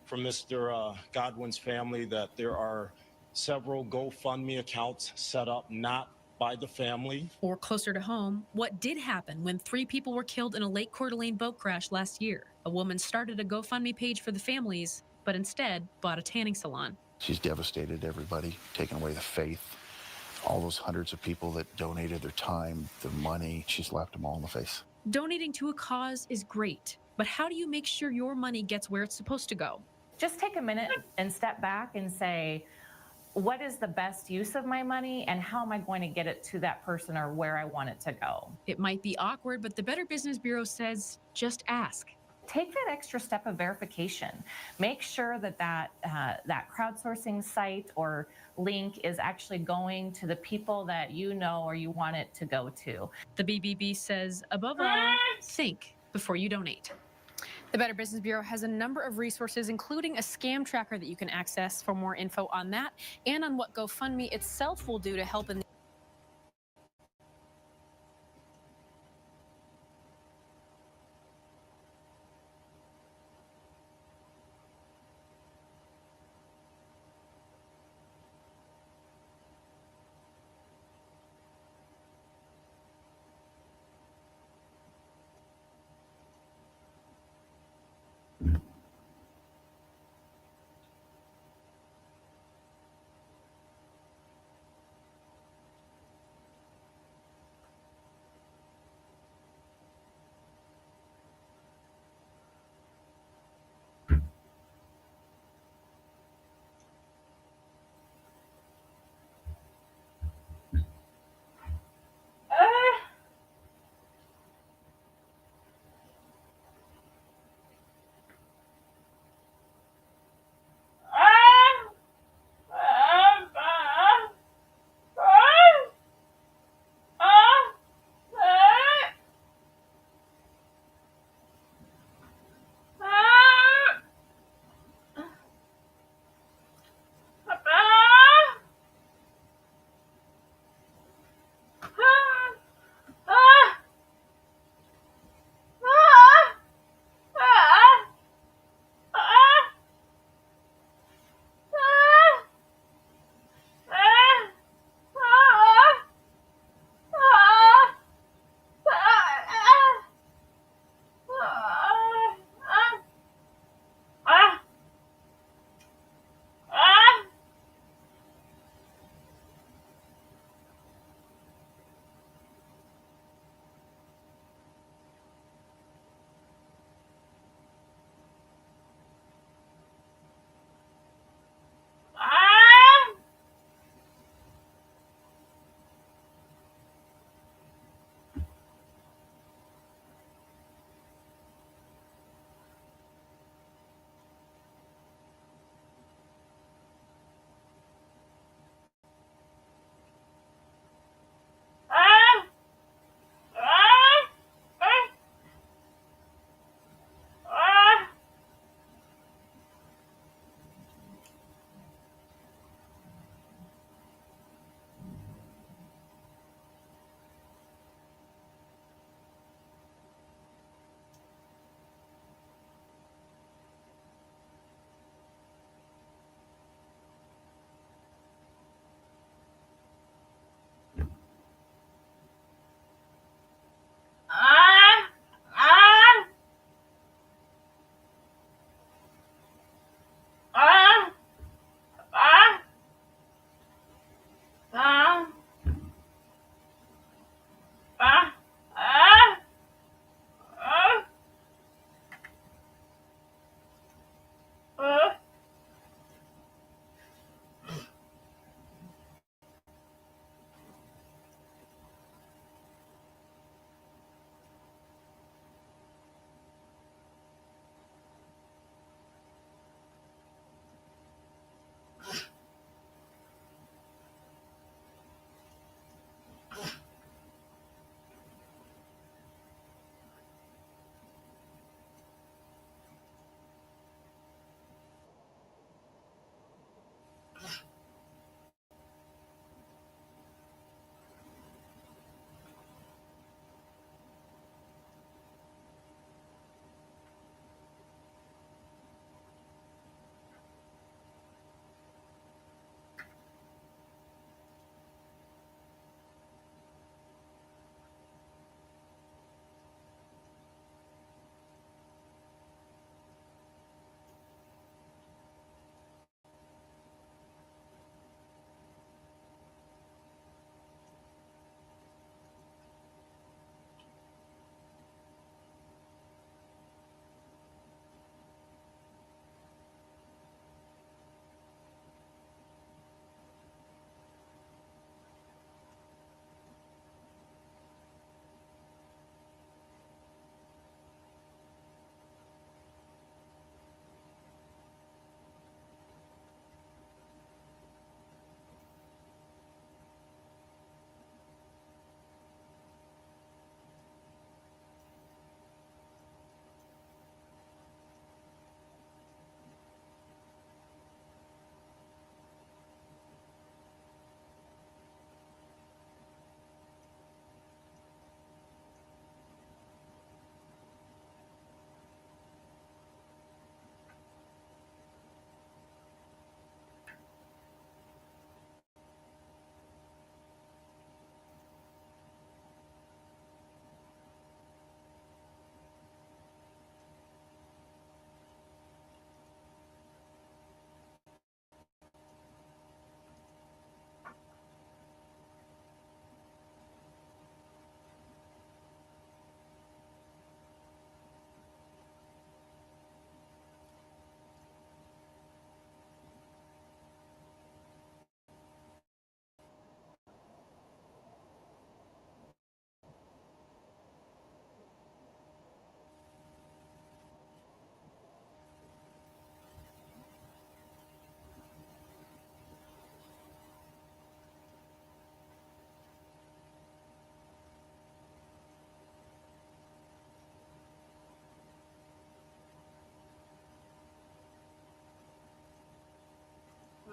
from Mr. Godwin's family that there are several GoFundMe accounts set up not by the family. Or closer to home, what did happen when 3 people were killed in a Lake Coeur d'Alene boat crash last year? A woman started a GoFundMe page for the families, but instead bought a tanning salon. She's devastated everybody, taken away the faith. All those hundreds of people that donated their time, their money, she's slapped them all in the face. Donating to a cause is great, but how do you make sure your money gets where it's supposed to go? Just take a minute and step back and say, what is the best use of my money and how am I going to get it to that person or where I want it to go? It might be awkward, but the Better Business Bureau says just ask. Take that extra step of verification. Make sure that crowdsourcing site or link is actually going to the people that you know or you want it to go to. The BBB says, above all, think before you donate. The Better Business Bureau has a number of resources, including a scam tracker that you can access for more info on that and on what GoFundMe itself will do to help in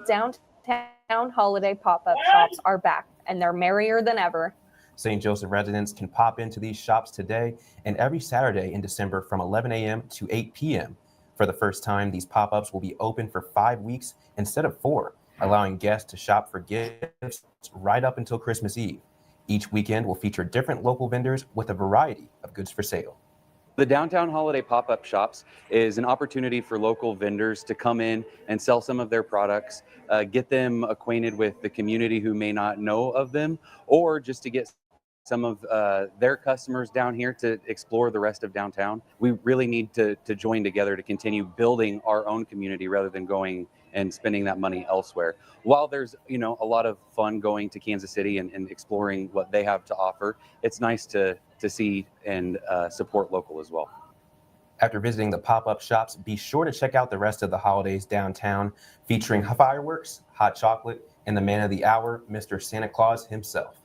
downtown holiday pop-up shops are back, and they're merrier than ever. St. Joseph residents can pop into these shops today and every Saturday in December from 11 a.m. to 8 p.m. For the first time, these pop-ups will be open for 5 weeks instead of 4, allowing guests to shop for gifts right up until Christmas Eve. Each weekend will feature different local vendors with a variety of goods for sale. The Downtown Holiday Pop-Up Shops is an opportunity for local vendors to come in and sell some of their products, get them acquainted with the community who may not know of them, or just to get some of their customers down here to explore the rest of downtown. We really need to join together to continue building our own community rather than going and spending that money elsewhere. While there's, a lot of fun going to Kansas City and exploring what they have to offer, it's nice to see and support local as well. After visiting the pop-up shops, be sure to check out the rest of the holidays downtown, featuring fireworks, hot chocolate, and the man of the hour, Mr. Santa Claus himself.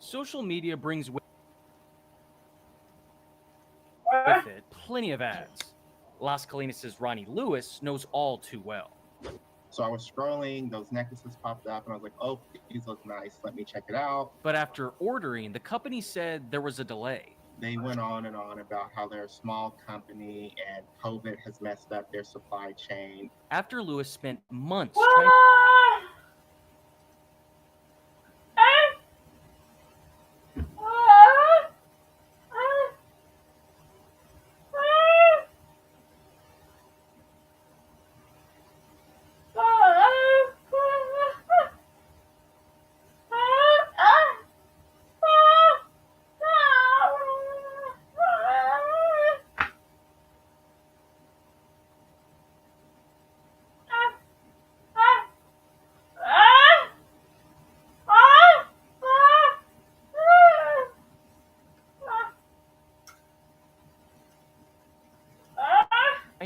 Social media brings with it plenty of ads. Las Colinas' Ronnie Lewis knows all too well. So I was scrolling, those necklaces popped up, and I was like, oh, these look nice. Let me check it out. But after ordering, the company said there was a delay. They went on and on about how they're a small company and COVID has messed up their supply chain. After Lewis spent months trying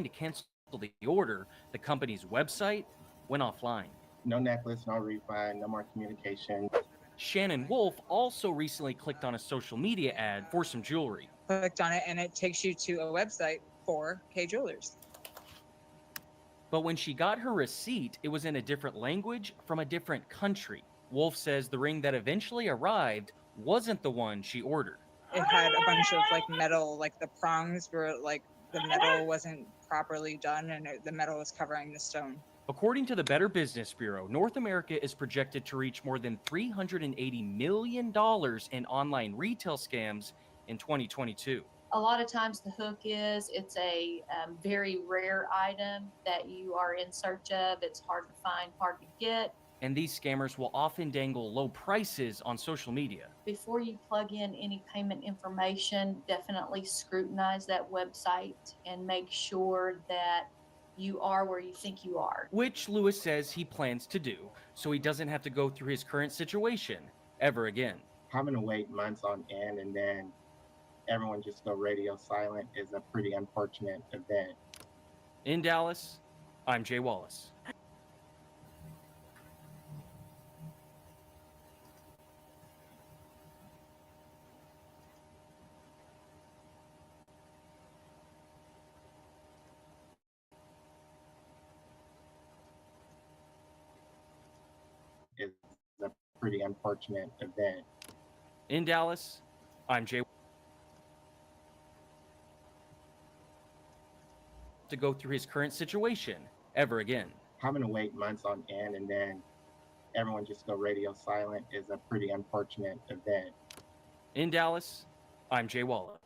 to cancel the order, the company's website went offline. No necklace, no refund, no more communication. Shannon Wolf also recently clicked on a social media ad for some jewelry. Clicked on it and it takes you to a website for K Jewelers. But when she got her receipt, it was in a different language from a different country. Wolf says the ring that eventually arrived wasn't the one she ordered. It had a bunch of like metal, like the prongs were like the metal wasn't properly done and the metal was covering the stone. According to the Better Business Bureau, North America is projected to reach more than $380 million in online retail scams in 2022. A lot of times the hook is it's a very rare item that you are in search of. It's hard to find, hard to get. And these scammers will often dangle low prices on social media. Before you plug in any payment information, definitely scrutinize that website and make sure that you are where you think you are. Which Lewis says he plans to do, so he doesn't have to go through his current situation ever again. Having to wait months on end and then everyone just go radio silent is a pretty unfortunate event. In Dallas, I'm Jay Wallace. Is a pretty unfortunate event. In Dallas, I'm Jay. To go through his current situation ever again. Having to wait months on end and then everyone just go radio silent is a pretty unfortunate event. In Dallas, I'm Jay Wallace.